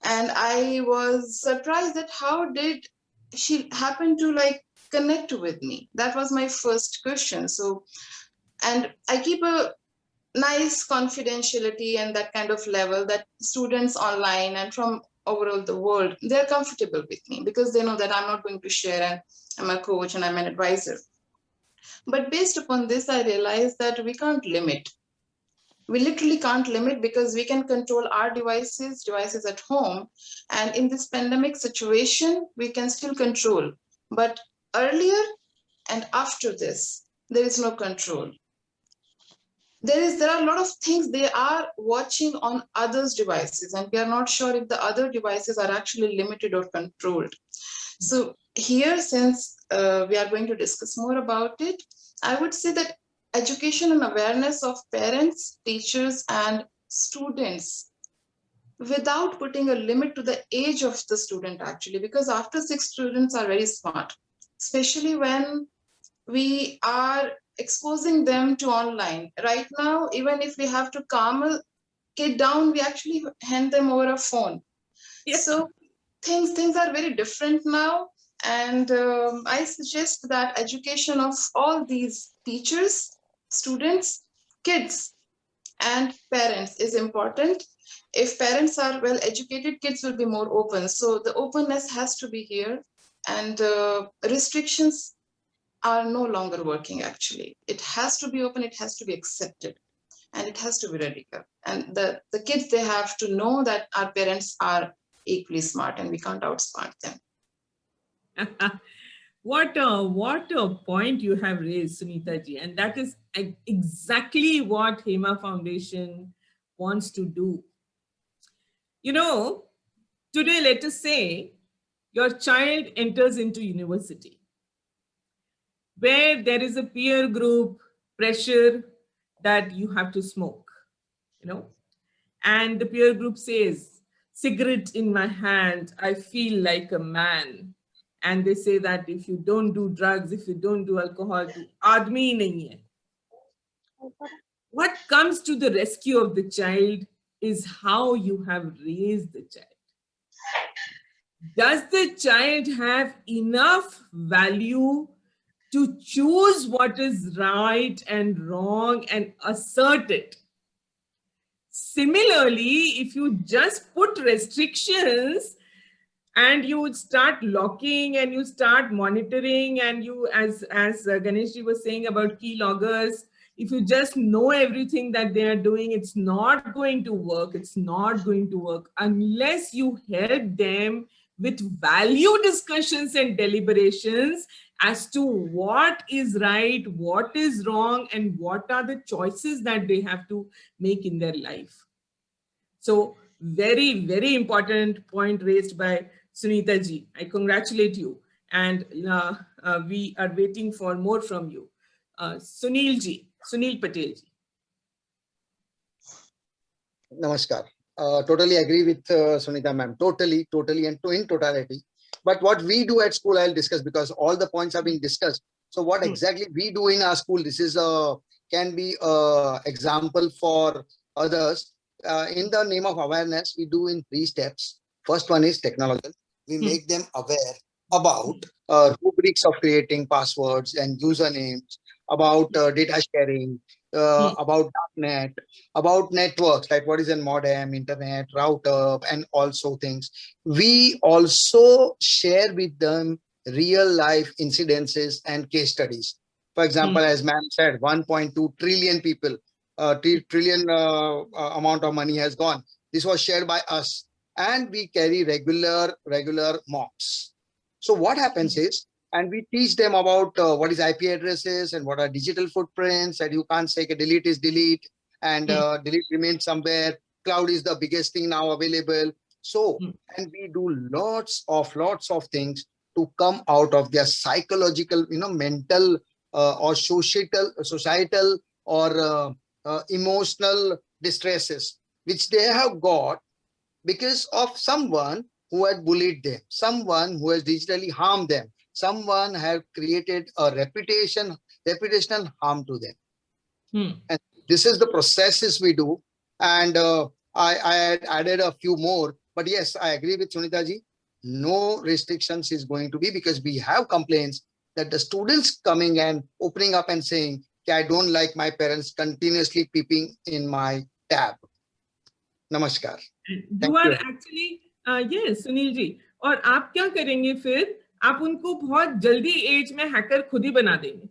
And I was surprised that how did she happen to connect with me? That was my first question. So, and I keep a nice confidentiality and that kind of level that students online and from overall the world, they're comfortable with me because they know that I'm not going to share, and I'm a coach and I'm an advisor. But based upon this, I realized that we can't limit. We literally can't limit, because we can control our devices at home. And in this pandemic situation, we can still control. But earlier and after this, there is no control. There are a lot of things they are watching on others' devices, and we are not sure if the other devices are actually limited or controlled. So here, since we are going to discuss more about it, I would say that education and awareness of parents, teachers, and students without putting a limit to the age of the student, actually, because after 6 students are very smart, especially when we are exposing them to online. Right now, even if we have to calm a kid down, we actually hand them over a phone. Yes. So things are very different now. And I suggest that education of all these teachers, students, kids, and parents is important. If parents are well educated, kids will be more open. So the openness has to be here, and restrictions are no longer working, actually. It has to be open, it has to be accepted, and it has to be radical. And the kids, they have to know that our parents are equally smart and we can't outsmart them. What a point you have raised, Sunita ji. And that is exactly what HEMA Foundation wants to do. You know, today, let us say your child enters into university, where there is a peer group pressure that you have to smoke, and the peer group says, cigarette in my hand, I feel like a man. And they say that if you don't do drugs, if you don't do alcohol, to aadmi nahi hai. What comes to the rescue of the child is how you have raised the child. Does the child have enough value to choose what is right and wrong and assert it? Similarly, if you just put restrictions and you would start locking and you start monitoring, and you, as Ganesh ji was saying about keyloggers, if you just know everything that they are doing, it's not going to work. It's not going to work unless you help them with value discussions and deliberations as to what is right, what is wrong, and what are the choices that they have to make in their life. So very, very important point raised by Sunita ji. I congratulate you, and we are waiting for more from you. Sunil Patel ji. Namaskar. Totally agree with Sunita ma'am. Totally and in totality. But what we do at school, I'll discuss because all the points are being discussed. So what exactly we do in our school, this is can be a example for others. In the name of awareness, we do in 3 steps. First one is technological. We make them aware about rubrics of creating passwords and usernames, about data sharing, about .NET, about networks, like what is a modem, internet, router, and also things. We also share with them real life incidences and case studies. For example, as ma'am said, 1.2 trillion people, trillion amount of money has gone. This was shared by us, and we carry regular mocks. So what happens is, and we teach them about what is IP addresses and what are digital footprints, and you can't say delete is delete, and delete remains somewhere. Cloud is the biggest thing now available. So, and we do lots of things to come out of their psychological, mental or societal or emotional distresses, which they have got because of someone who had bullied them, someone who has digitally harmed them, someone have created a reputational harm to them. And this is the processes we do. And I had added a few more, but yes, I agree with Sunita ji. No restrictions is going to be, because we have complaints that the students coming and opening up and saying, I don't like my parents continuously peeping in my tab. Namaskar. You are actually, yes, Sunil ji. और आप क्या करेंगे फिर? आप उनको बहुत जल्दी as में हैकर खुद ही बना देंगे.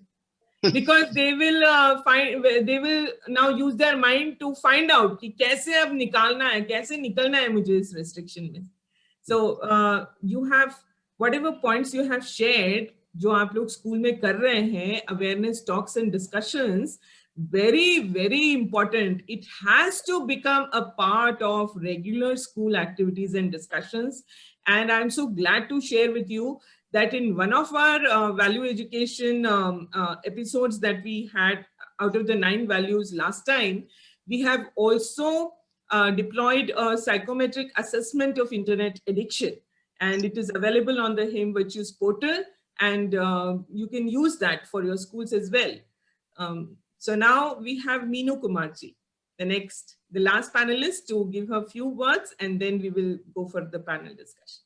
Because they will now use their mind to find out कि कैसे अब निकालना है, कैसे निकलना है मुझे इस restriction में. So you have whatever points you have shared, जो आप लोग स्कूल में कर रहे हैं, awareness talks and discussions, very important. It has to become a part of regular school activities and discussions. And I'm so glad to share with you that in one of our value education episodes that we had out of the 9 values last time, we have also deployed a psychometric assessment of internet addiction, and it is available on the HIM Virtues portal, and you can use that for your schools as well. So now we have Meenu Kumarji, the last panelist, to give her few words, and then we will go for the panel discussion.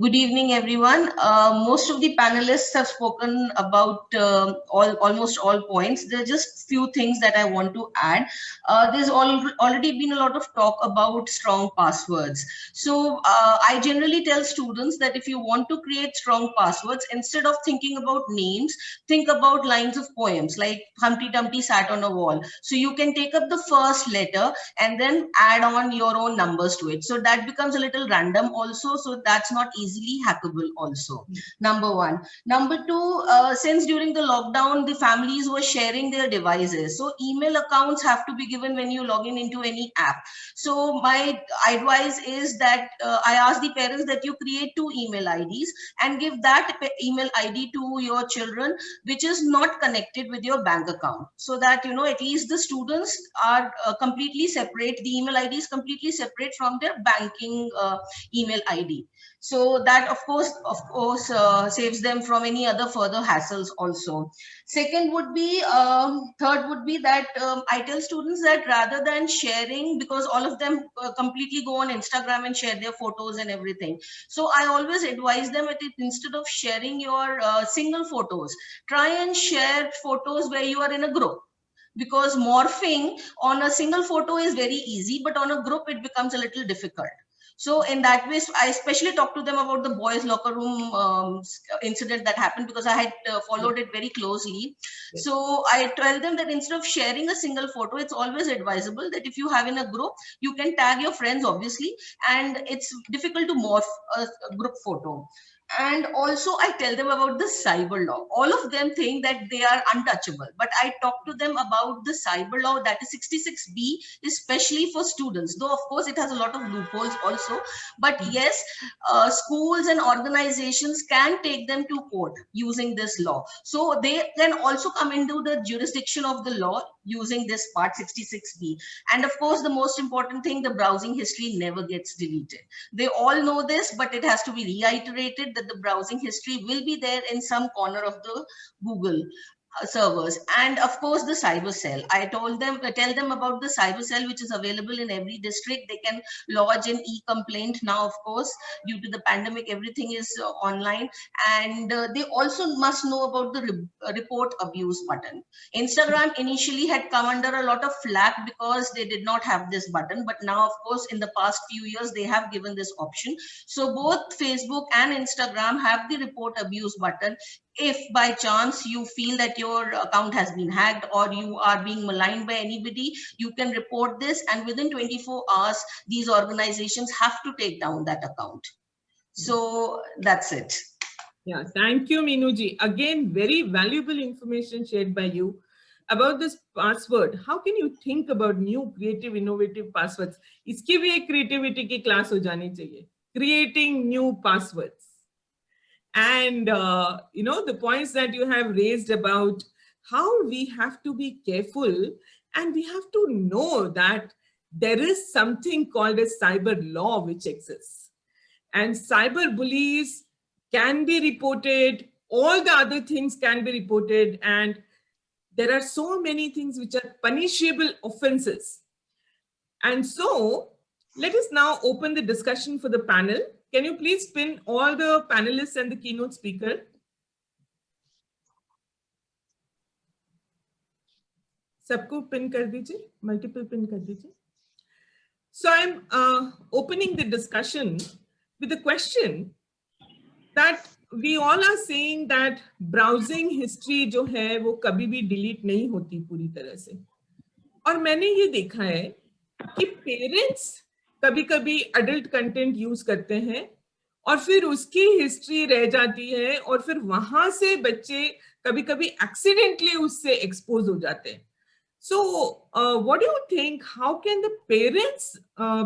Good evening, everyone. Most of the panelists have spoken about almost all points. There are just few things that I want to add. There's already been a lot of talk about strong passwords. So I generally tell students that if you want to create strong passwords, instead of thinking about names, think about lines of poems like Humpty Dumpty sat on a wall. So you can take up the first letter and then add on your own numbers to it. So that becomes a little random also. So that's not easily hackable also. Number one. Number two, since during the lockdown, the families were sharing their devices. So email accounts have to be given when you log in into any app. So my advice is that I ask the parents that you create 2 email IDs and give that email ID to your children, which is not connected with your bank account. So that, at least the students are completely separate. The email ID is completely separate from their banking email ID. So that of course saves them from any other further hassles also. Second would be, third would be that I tell students that rather than sharing, because all of them completely go on Instagram and share their photos and everything. So I always advise them that instead of sharing your single photos, try and share photos where you are in a group. Because morphing on a single photo is very easy, but on a group it becomes a little difficult. So in that way, I especially talk to them about the boys' locker room incident that happened, because I had followed it very closely. Yes. So I tell them that instead of sharing a single photo, it's always advisable that if you have in a group, you can tag your friends, obviously, and it's difficult to morph a group photo. And also I tell them about the cyber law. All of them think that they are untouchable, but I talk to them about the cyber law, that is 66B, especially for students, though of course it has a lot of loopholes also. But yes, schools and organizations can take them to court using this law. So they can also come into the jurisdiction of the law using this part 66B. And of course, the most important thing, the browsing history never gets deleted. They all know this, but it has to be reiterated that the browsing history will be there in some corner of the Google servers. And of course the cyber cell, I tell them about the cyber cell, which is available in every district. They can lodge an e-complaint now. Of course, due to the pandemic, everything is online. And they also must know about the report abuse button. Instagram initially had come under a lot of flack because they did not have this button, but now of course in the past few years they have given this option. So both Facebook and Instagram have the report abuse button. If by chance you feel that your account has been hacked or you are being maligned by anybody, you can report this, and within 24 hours, these organizations have to take down that account. So that's it. Yeah, thank you, Meenuji. Again, very valuable information shared by you about this password. How can you think about new creative, innovative passwords? इसकी भी एक creativity की class हो जानी चाहिए. Creating new passwords. And, you know, the points that you have raised about how we have to be careful and we have to know that there is something called a cyber law which exists. And cyber bullies can be reported, all the other things can be reported, and there are so many things which are punishable offenses. And so let us now open the discussion for the panel. Can you please pin all the panelists and the keynote speaker? सबको pin कर दीजिए, multiple pin कर दीजिए. So I'm opening the discussion with a question that we all are saying that browsing history जो है वो कभी भी delete नहीं होती पूरी तरह से. और मैंने ये देखा है कि parents कभी-कभी adult content use करते हैं और फिर उसकी history रह जाती है और फिर वहां से बच्चे कभी-कभी accidentally उससे expose हो जाते हैं. So what do you think? How can the parents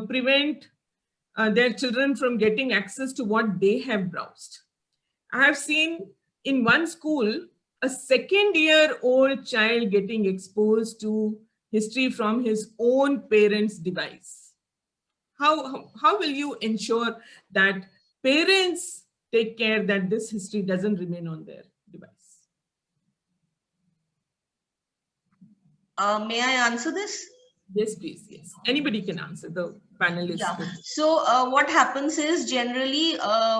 prevent their children from getting access to what they have browsed? I have seen in one school a second-year-old child getting exposed to history from his own parents' device. How will you ensure that parents take care that this history doesn't remain on their device? May I answer this? Yes, please. Yes, anybody can answer. The panelists. Yeah. So what happens is generally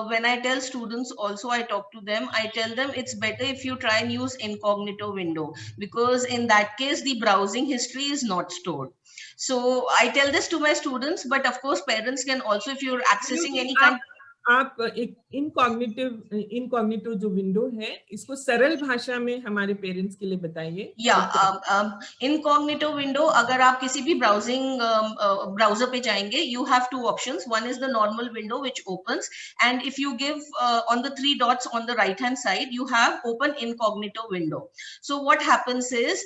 when I tell students also, I talk to them, I tell them it's better if you try and use incognito window, because in that case the browsing history is not stored. So I tell this to my students, but of course parents can also, if you're accessing any kind. आप एक incognito जो window है इसको सरल भाषा में हमारे parents के लिए बताइए. इनकॉग्निटो विंडो, अगर आप किसी भी ब्राउजर पे जाएंगे, you have two options. One is the normal window which opens, and if you give on the three dots on the right hand side, you have open incognito window. So what happens is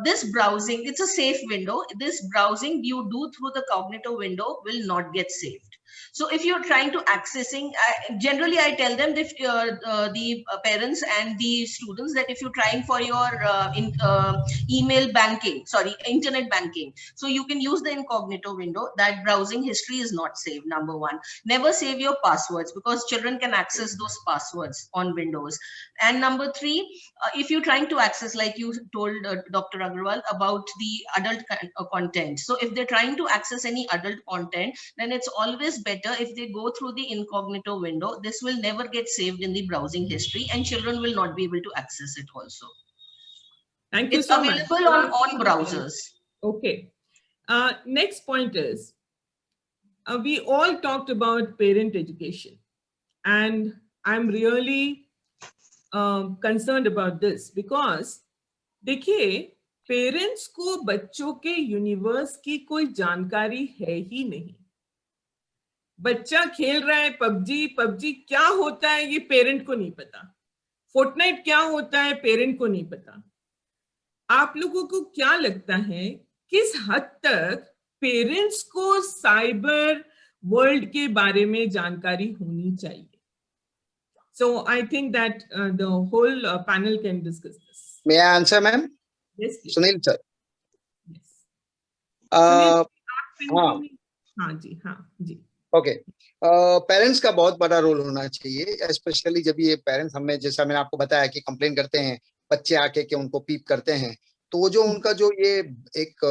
this browsing, it's a safe window. This browsing you do through the cognito window will not get saved. So if you're trying to accessing, generally I tell them that the parents and the students that if you're trying for your email banking, internet banking, so you can use the incognito window. That browsing history is not saved. Number one, never save your passwords because children can access those passwords on Windows. And number three, if you're trying to access, like you told Dr. Agarwal about the adult content. So if they're trying to access any adult content, then it's always better if they go through the incognito window. This will never get saved in the browsing history and children will not be able to access it also. Thank you it's so much. It's available on all browsers. Okay. Next point is, we all talked about parent education, and I'm really concerned about this because देखिए parents को बच्चों के universe की कोई जानकारी है ही नहीं. बच्चा खेल रहा है पबजी, पबजी क्या होता है ये पेरेंट को नहीं पता, फोर्टनाइट क्या होता है पेरेंट को नहीं पता। आप लोगों को क्या लगता है किस हद तक पेरेंट्स को साइबर वर्ल्ड के बारे में जानकारी होनी चाहिए? So I think that the whole panel can discuss this. May I answer, ma'am? Yes, please. Sunil sir. Yes. हाँ हाँ जी ओके। पेरेंट्स का बहुत बड़ा रोल होना चाहिए, स्पेशली जब ये पेरेंट्स हमें, जैसा मैंने आपको बताया कि कंप्लेन करते हैं बच्चे आके कि उनको पीप करते हैं, तो वो जो उनका जो ये एक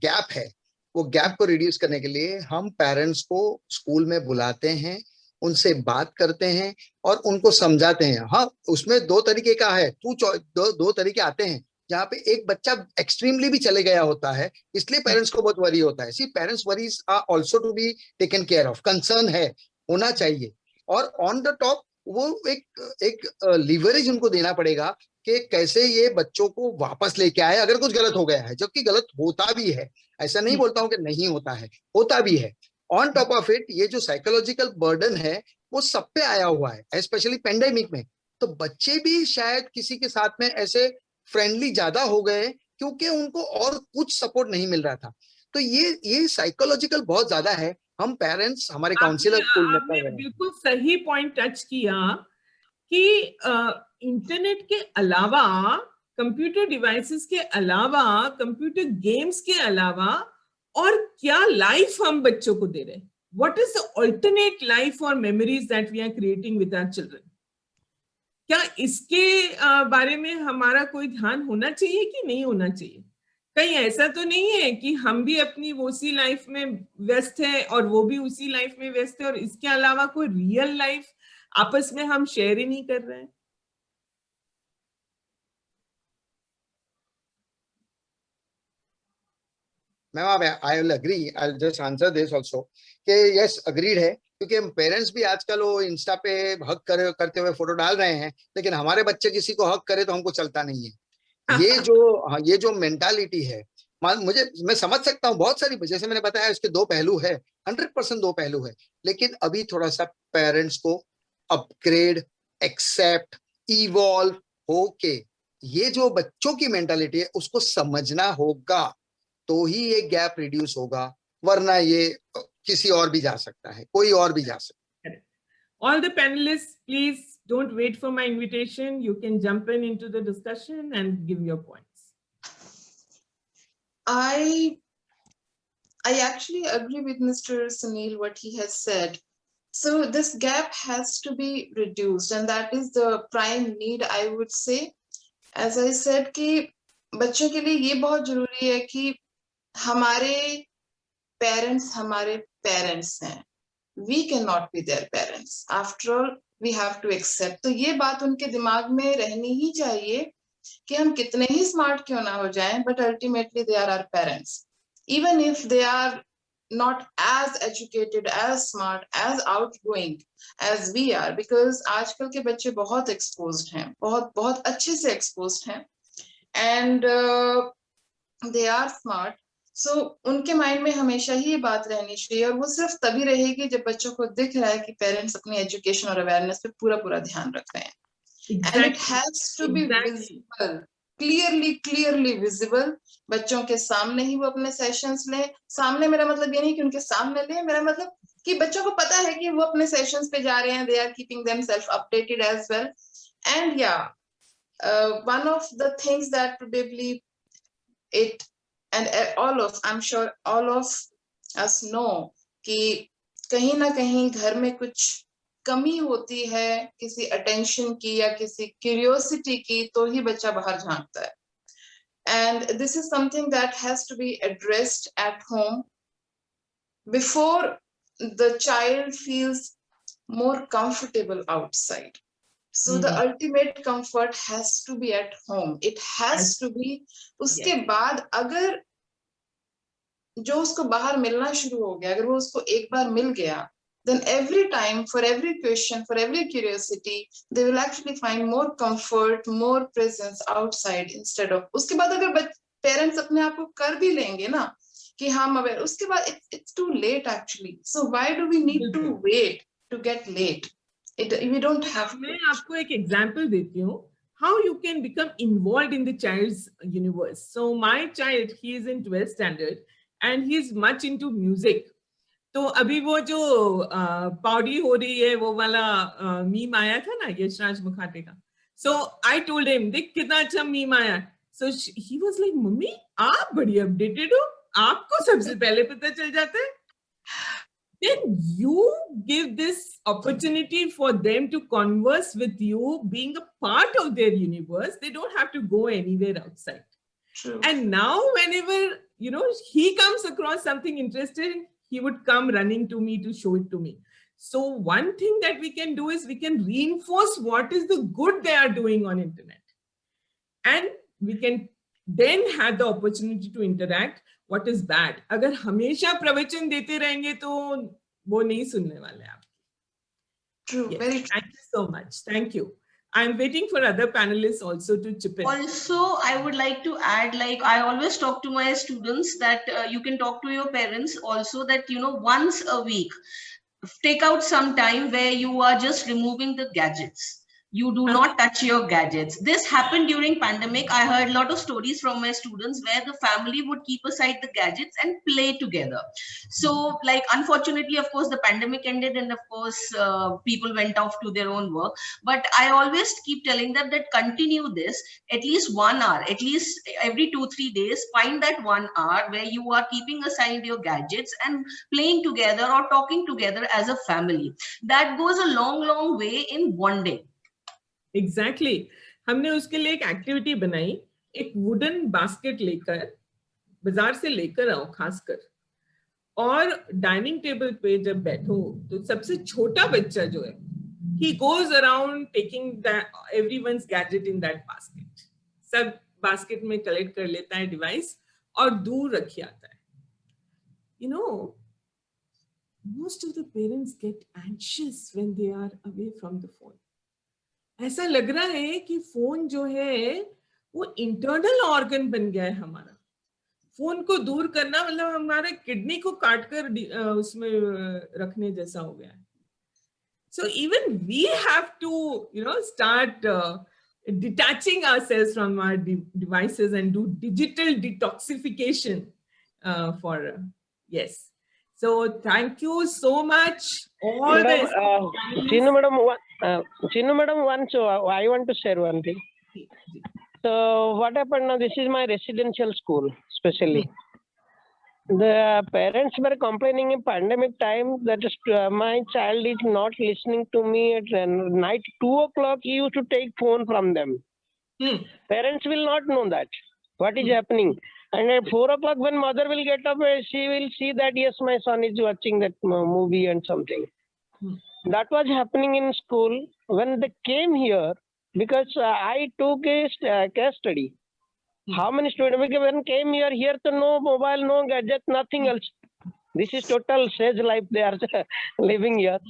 गैप है, वो गैप को रिड्यूस करने के लिए हम पेरेंट्स को स्कूल में बुलाते हैं, उनसे बात करते हैं और उनको समझाते हैं। हाँ, उसमें दो तरीके का है, दो तरीके आते हैं जहाँ पे एक बच्चा एक्सट्रीमली भी चले गया होता है, इसलिए पेरेंट्स को बहुत वरी होता है। See parents worries are also to be taken care of, concern है, होना चाहिए। और ऑन द टॉप वो एक लीवरेज उनको देना पड़ेगा कि कैसे ये बच्चों को वापस लेके आए अगर कुछ गलत हो गया है, जबकि गलत होता भी है, ऐसा नहीं बोलता हूँ कि नहीं होता है, होता भी है। ऑन टॉप ऑफ इट ये जो साइकोलॉजिकल बर्डन है वो सब पे आया हुआ है, स्पेशली पेंडेमिक में। तो बच्चे भी शायद किसी के साथ में ऐसे फ्रेंडली ज्यादा हो गए क्योंकि उनको और कुछ सपोर्ट नहीं मिल रहा था। तो ये साइकोलॉजिकल बहुत ज्यादा है। हम पेरेंट्स, हमारे काउंसलर स्कूल में आपने बिल्कुल सही पॉइंट टच किया कि इंटरनेट के अलावा, कंप्यूटर डिवाइसेस के अलावा, कंप्यूटर गेम्स के अलावा और क्या लाइफ हम बच्चों को दे रहे हैं, what is the alternate life और memories that we are creating with our children. क्या इसके बारे में हमारा कोई ध्यान होना चाहिए कि नहीं होना चाहिए? कहीं ऐसा तो नहीं है कि हम भी अपनी उसी लाइफ में व्यस्त है और वो भी उसी लाइफ में व्यस्त है और इसके अलावा कोई रियल लाइफ आपस में हम शेयर ही नहीं कर रहे हैं? Ma'am I will agree, I will just answer this also कि यस अग्रीड है, क्योंकि हम पेरेंट्स भी आजकल वो इंस्टा पे हक करते हुए फोटो डाल रहे हैं, लेकिन हमारे बच्चे किसी को हक करे तो हमको चलता नहीं है। ये जो मेंटालिटी है, मैं समझ सकता हूँ बहुत सारी, जैसे मैंने बताया इसके दो पहलू है, 100% दो पहलू है, लेकिन अभी थोड़ा सा पेरेंट्स को अपग्रेड, एक्सेप्ट, इवॉल्व होके ये जो बच्चों की मेंटालिटी है उसको समझना होगा, तो ही ये गैप रिड्यूस होगा, वरना ये किसी और भी जा सकता है, कोई और भी जा सकता है। All the panelists, please don't wait for my invitation. You can jump into the discussion and give your points. I actually agree with Mr. Sunil what he has said. So this gap has to be reduced, and that is the prime need, I would say. As I said कि बच्चों के लिए ये बहुत जरूरी है कि हमारे पेरेंट्स हैं, we cannot be their parents. After all, we have to accept. तो ये बात उनके दिमाग में रहनी ही चाहिए कि हम कितने ही स्मार्ट क्यों ना हो जाएं, but ultimately they are our parents. Even if they are not as educated, as smart, as outgoing as we are, because आजकल के बच्चे बहुत exposed हैं, बहुत अच्छे से exposed हैं, and they are smart. So उनके माइंड में हमेशा ही ये बात रहनी चाहिए, और वो सिर्फ तभी रहेगी जब बच्चों को दिख रहा है कि पेरेंट्स अपनी एजुकेशन और अवेयरनेस पे पूरा ध्यान रख रहे हैं. And it has to be visible, clearly visible. बच्चों के सामने ही वो अपने सेशंस लें. सामने मेरा मतलब ये नहीं कि उनके सामने लें, मेरा मतलब कि बच्चों को पता है कि वो अपने सेशंस पे जा रहे हैं. They are keeping themselves updated as well. And yeah, one of the things that probably it, and I'm sure all of us know कि कहीं ना कहीं घर में कुछ कमी होती है, किसी अटेंशन की या किसी क्यूरियोसिटी की, तो ही बच्चा बाहर झांकता है. And this is something that has to be addressed at home before the child feels more comfortable outside. So the ultimate comfort has to be at home. It has to be. उसके बाद अगर जो उसको बाहर मिलना शुरू हो गया, अगर वो उसको एक बार मिल गया, then every time, for every question, for every curiosity, they will actually find more comfort, more presence outside instead of. उसके बाद अगर पेरेंट्स अपने आप को कर भी लेंगे ना कि हम अवेयर, उसके बाद it's too late actually. So why do we need to wait to get late? We don't have मैं to. आपको एक एग्जांपल देती हूँ how you can become involved in the child's universe. So my child, he is in 12th standard and he is much into music. तो अभी वो जो पौड़ी हो रही है वो वाला मीम आया था ना यशराज मुखाटे का. So I told him, देख कितना अच्छा मीम आया. So he was like, mummy आप बड़ी अपडेटेड हो, आपको सबसे पहले पता चल जाता है. Then you give this opportunity for them to converse with you, being a part of their universe. They don't have to go anywhere outside. True. And now whenever, you know, he comes across something interesting, he would come running to me to show it to me. So one thing that we can do is we can reinforce what is the good they are doing on internet. And we can then have the opportunity to interact. What is bad? अगर हमेशा प्रवचन देते रहेंगे तो वो नहीं सुनने वाले आप. True. Yes. Very true. Thank you so much. Thank you. I'm waiting for other panelists also to chip in. Also, I would like to add, like I always talk to my students that you can talk to your parents also, that, you know, once a week, take out some time where you are just removing the gadgets. You do not touch your gadgets. This happened during pandemic. I heard a lot of stories from my students where the family would keep aside the gadgets and play together. So, like, unfortunately, of course, the pandemic ended and of course, people went off to their own work. But I always keep telling them that continue this at least 1 hour, at least every 2-3 days, find that 1 hour where you are keeping aside your gadgets and playing together or talking together as a family. That goes a long, long way in bonding. Exactly. हमने उसके लिए एक activity बनाई, एक wooden basket लेकर बाजार से लेकर आओ खासकर, और डाइनिंग टेबल पे जब बैठो तो सबसे छोटा बच्चा जो है, he goes around taking everyone's gadget in that basket. सब बास्केट में कलेक्ट कर लेता है डिवाइस और दूर रख आता है. You know, most of the parents get anxious when they are away from the phone. ऐसा लग रहा है कि फोन जो है वो इंटरनल ऑर्गन बन गया है हमारा. फोन को दूर करना मतलब हमारे किडनी को काटकर उसमें रखने जैसा हो गया है. So even we have to, you know, start detaching ourselves from our devices and do digital detoxification yes. So thank you so much. Chinu madam, once I want to share one thing. So what happened now, this is my residential school, especially. The parents were complaining in pandemic time that my child is not listening to me at night. 2 o'clock, he used to take phone from them. Parents will not know that, what is happening. And at 4 o'clock, when mother will get up, she will see that, yes, my son is watching that movie and something. That was happening in school. When they came here, because I took a case study. How many students came here to no mobile, no gadget, nothing else. This is total sage life they are living here.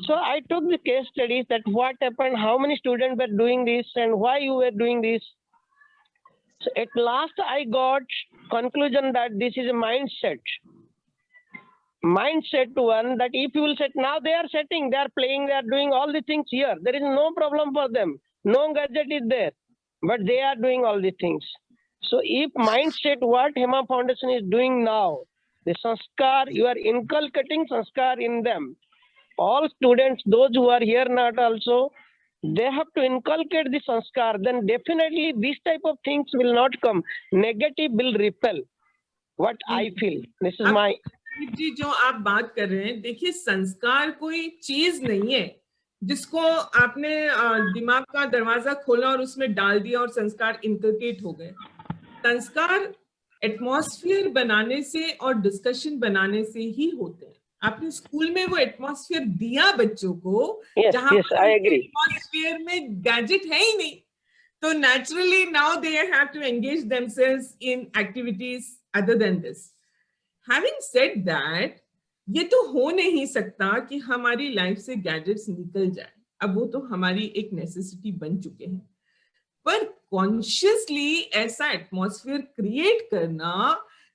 So I took the case studies that what happened, how many students were doing this and why you were doing this. So at last I got conclusion that this is a mindset. Mindset one, that if you will set, now they are setting, they are playing, they are doing all the things here. There is no problem for them. No gadget is there, but they are doing all the things. So if mindset what Hema Foundation is doing now, the sanskar, you are inculcating sanskar in them. All students, those who are here not also, they have to inculcate the sanskar, then definitely these type of things will not come. Negative will repel. What I feel. This is my... जी जो आप बात कर रहे हैं, देखिए संस्कार कोई चीज नहीं है जिसको आपने दिमाग का दरवाजा खोला और उसमें डाल दिया और संस्कार इनकलकेट हो गए. संस्कार एटमॉस्फेयर बनाने से और डिस्कशन बनाने से ही होते हैं. आपने स्कूल में वो एटमॉस्फेयर दिया बच्चों को, जहां एटमॉस्फेयर में गैजेट है ही नहीं, तो naturally now they have to engage themselves in activities other than this. Having said that, ये तो हो नहीं सकता कि हमारी लाइफ से गैजेट्स निकल जाए. अब वो तो हमारी एक नेसेसिटी बन चुके हैं. पर कॉन्शियसली ऐसा एटमॉस्फेयर क्रिएट करना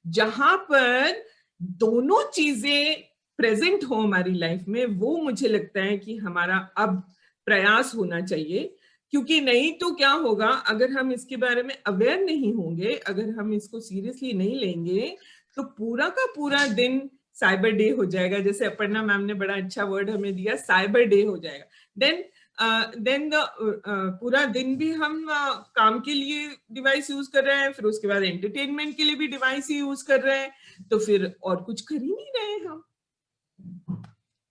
जहां पर दोनों चीजें प्रेजेंट हो हमारी लाइफ में, वो मुझे लगता है कि हमारा अब प्रयास होना चाहिए। क्योंकि नहीं तो क्या होगा, अगर हम इसके बारे में अवेयर नहीं होंगे, अगर हम इसको सीरियसली नहीं लेंगे, तो पूरा का पूरा दिन साइबर डे हो जाएगा। जैसे अपर्णा मैम ने बड़ा अच्छा वर्ड हमें दिया, साइबर डे हो जाएगा। देन पूरा दिन भी हम काम के लिए डिवाइस यूज कर रहे हैं, फिर उसके बाद एंटरटेनमेंट के लिए भी डिवाइस ही यूज कर रहे हैं, तो फिर और कुछ कर ही नहीं रहे हम।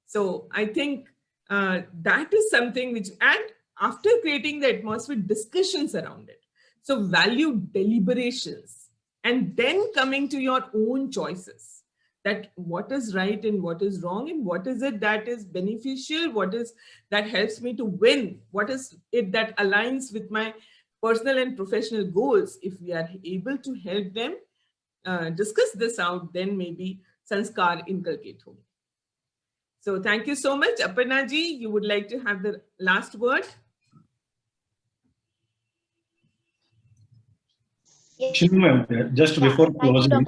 So I think that is something which, and after creating the atmosphere, discussions around it. So value deliberations, and then coming to your own choices, that what is right and what is wrong, and what is it that is beneficial, what is that helps me to win, what is it that aligns with my personal and professional goals. If we are able to help them discuss this out, then maybe sanskar inculcate hoga. So thank you so much. Aparna ji, you would like to have the last word? Shinu ma'am, just before closing,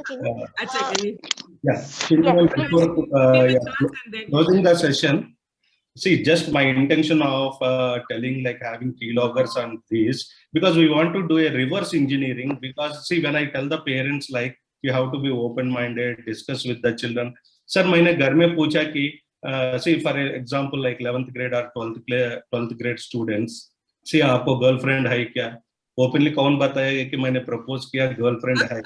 closing the session, see, just my intention of telling, like having keyloggers on this, because we want to do a reverse engineering. Because see, when I tell the parents, like, you have to be open-minded, discuss with the children. Sir, मैंने घर में पूछा कि see, for example, like 11th grade or 12th grade students, see, आपको girlfriend है क्या? Openly कौन बताएगा कि मैंने प्रपोज किया, गर्लफ्रेंड है?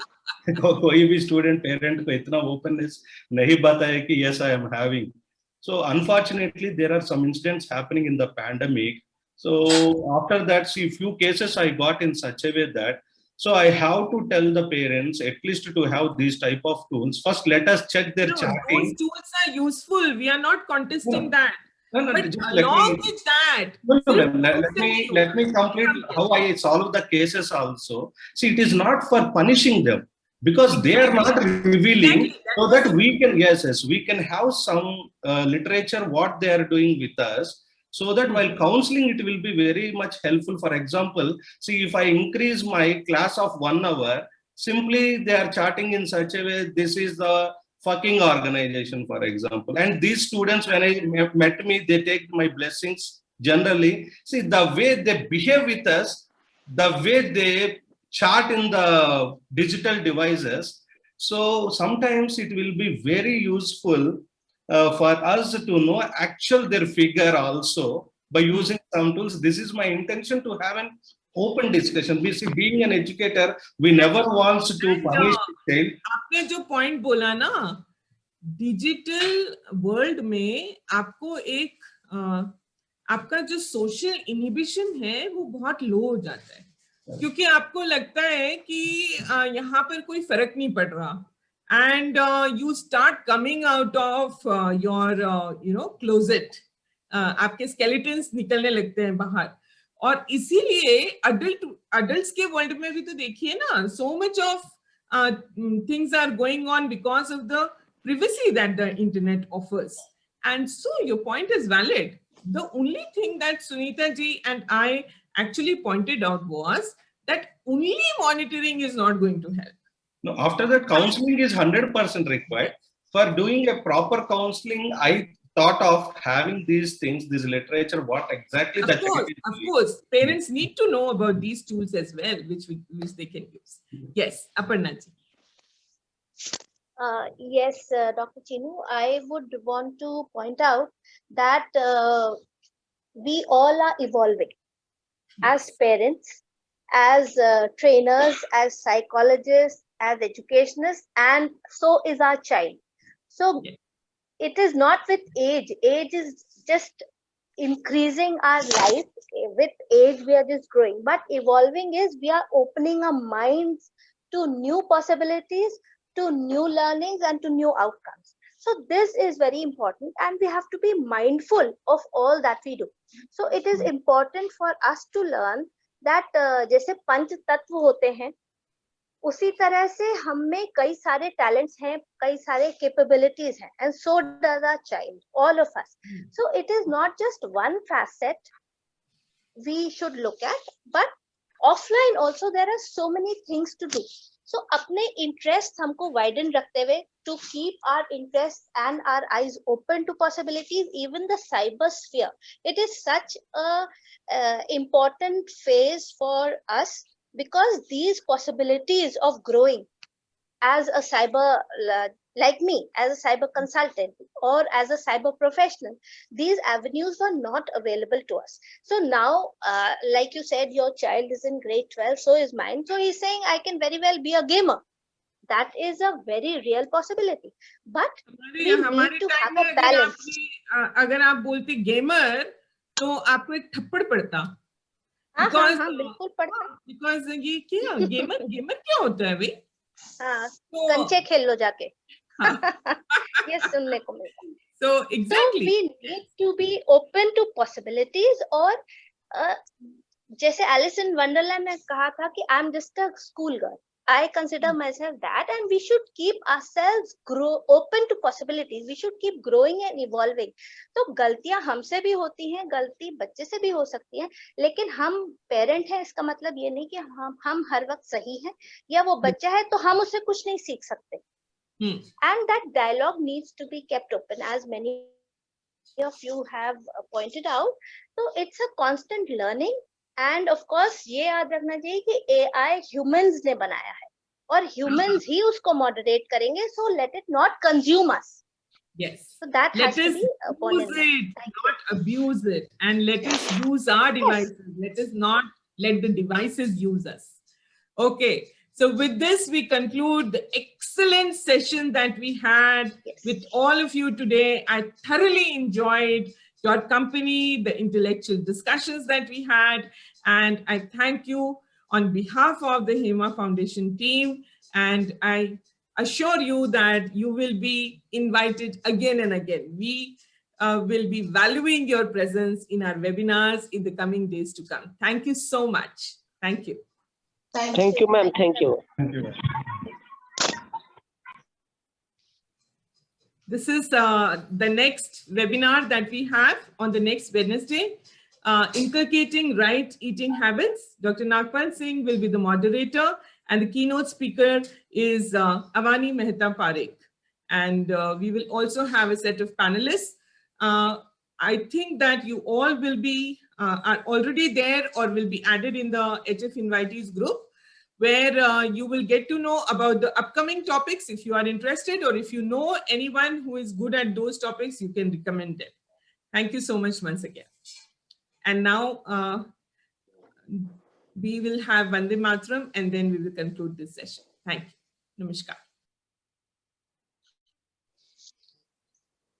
कोई भी स्टूडेंट पेरेंट को इतना ओपननेस नहीं बताए कि yes, I am having. So unfortunately, there are some incidents happening in the pandemic. So after that, see, few cases I got in such a way that, so I have to tell the parents at least to have these type of tools. First, let us check their chatting. Those tools are useful. We are not contesting that. No, but just along with that, let me complete how I solve the cases also. See, it is not for punishing them, because they are not revealing, so that we can, yes, we can have some literature what they are doing with us, so that while counseling it will be very much helpful. For example, see, if I increase my class of 1 hour, simply they are chatting in such a way, this is the fucking organization, for example. And these students, when I met me, they take my blessings generally. See, the way they behave with us, the way they chat in the digital devices. So sometimes it will be very useful for us to know actual their figure also by using some tools. This is my intention, to have an open discussion. We see, being an educator, we never want to punish the child. आपने जो point बोला ना, digital world में आपको एक आपका जो social inhibition है वो बहुत लो हो जाता है, क्योंकि आपको लगता है कि यहाँ पर कोई फर्क नहीं पड़ रहा, and you start coming out of your closet. आपके skeletons निकलने लगते हैं बाहर. और इसीलिए adults के वर्ल्ड में भी तो देखिए ना, so much of things are going on because of the privacy that the internet offers. And so your point is valid. The only thing that Sunita ji and I actually pointed out was that only monitoring is not going to help. No, after that, counseling is 100% required. For doing a proper counseling, I thought of having these things, this literature, what exactly of course, parents need to know about these tools as well, which they can use. Yes, Aparna ji. Yes, Dr. Chinu, I would want to point out that we all are evolving as parents, as trainers, as psychologists, as educationists, and so is our child. So it is not with age. Age is just increasing our life. With age, we are just growing. But evolving is we are opening our minds to new possibilities, to new learnings, and to new outcomes. So this is very important, and we have to be mindful of all that we do. So it is important for us to learn that जैसे पंच तत्व होते हैं, उसी तरह से हम में कई सारे टैलेंट्स हैं, कई सारे कैपेबिलिटीज हैं, and so does our child, all of us. So it is not just one facet we should look at, but offline also there are so many things to do. So अपने interest हमको widen रखते हुए to keep our interest and our eyes open to possibilities, even the cyber sphere. It is such a important phase for us because these possibilities of growing as a cyber, like me, as a cyber consultant or as a cyber professional, these avenues were not available to us. So now, like you said, your child is in grade 12, so is mine. So he's saying, I can very well be a gamer. That is a very real possibility. But we need to have a balance. अगर आप बोलते gamer तो आपको एक थप्पड़ पड़ता बिल्कुल पड़ता because ये क्या गेमर क्या होता है भाई कंचे खेल लो जाके ये सुनने को मिलता so exactly so we need to be open to possibilities और जैसे Alice in Wonderland में कहा था कि I'm just a school girl. I consider myself that, and we should keep ourselves open to possibilities. We should keep growing and evolving. तो गलतियां हमसे भी होती हैं, गलती बच्चे से भी हो सकती है, लेकिन हम पेरेंट हैं, इसका मतलब ये नहीं कि हम हर वक्त सही हैं या वो बच्चा है तो हम उससे कुछ नहीं सीख सकते. And that dialogue needs to be kept open, as many of you have pointed out. So it's a constant learning. And of course ये याद रखना चाहिए कि AI humans ने बनाया है और humans ही उसको moderate करेंगे, so let it not consume us. Yes. So that has to be upon use it, not abuse it, and let us use our devices. Let us not let the devices use us. Okay. So with this, we conclude the excellent session that we had with all of you today. I thoroughly enjoyed your company, the intellectual discussions that we had, and I thank you on behalf of the HEMA Foundation team, and I assure you that you will be invited again and again. We will be valuing your presence in our webinars in the coming days to come. Thank you so much. Thank you. Thank you, ma'am. Thank you. Thank you. This is the next webinar that we have on the next Wednesday, Inculcating Right Eating Habits. Dr. Nagpal Singh will be the moderator, and the keynote speaker is Avani Mehta Parekh. And we will also have a set of panelists. I think that you all will be are already there or will be added in the HF Invitees group, where you will get to know about the upcoming topics if you are interested, or if you know anyone who is good at those topics, you can recommend them. Thank you so much once again. And now we will have Vande Mataram and then we will conclude this session. Thank you. Namaskar.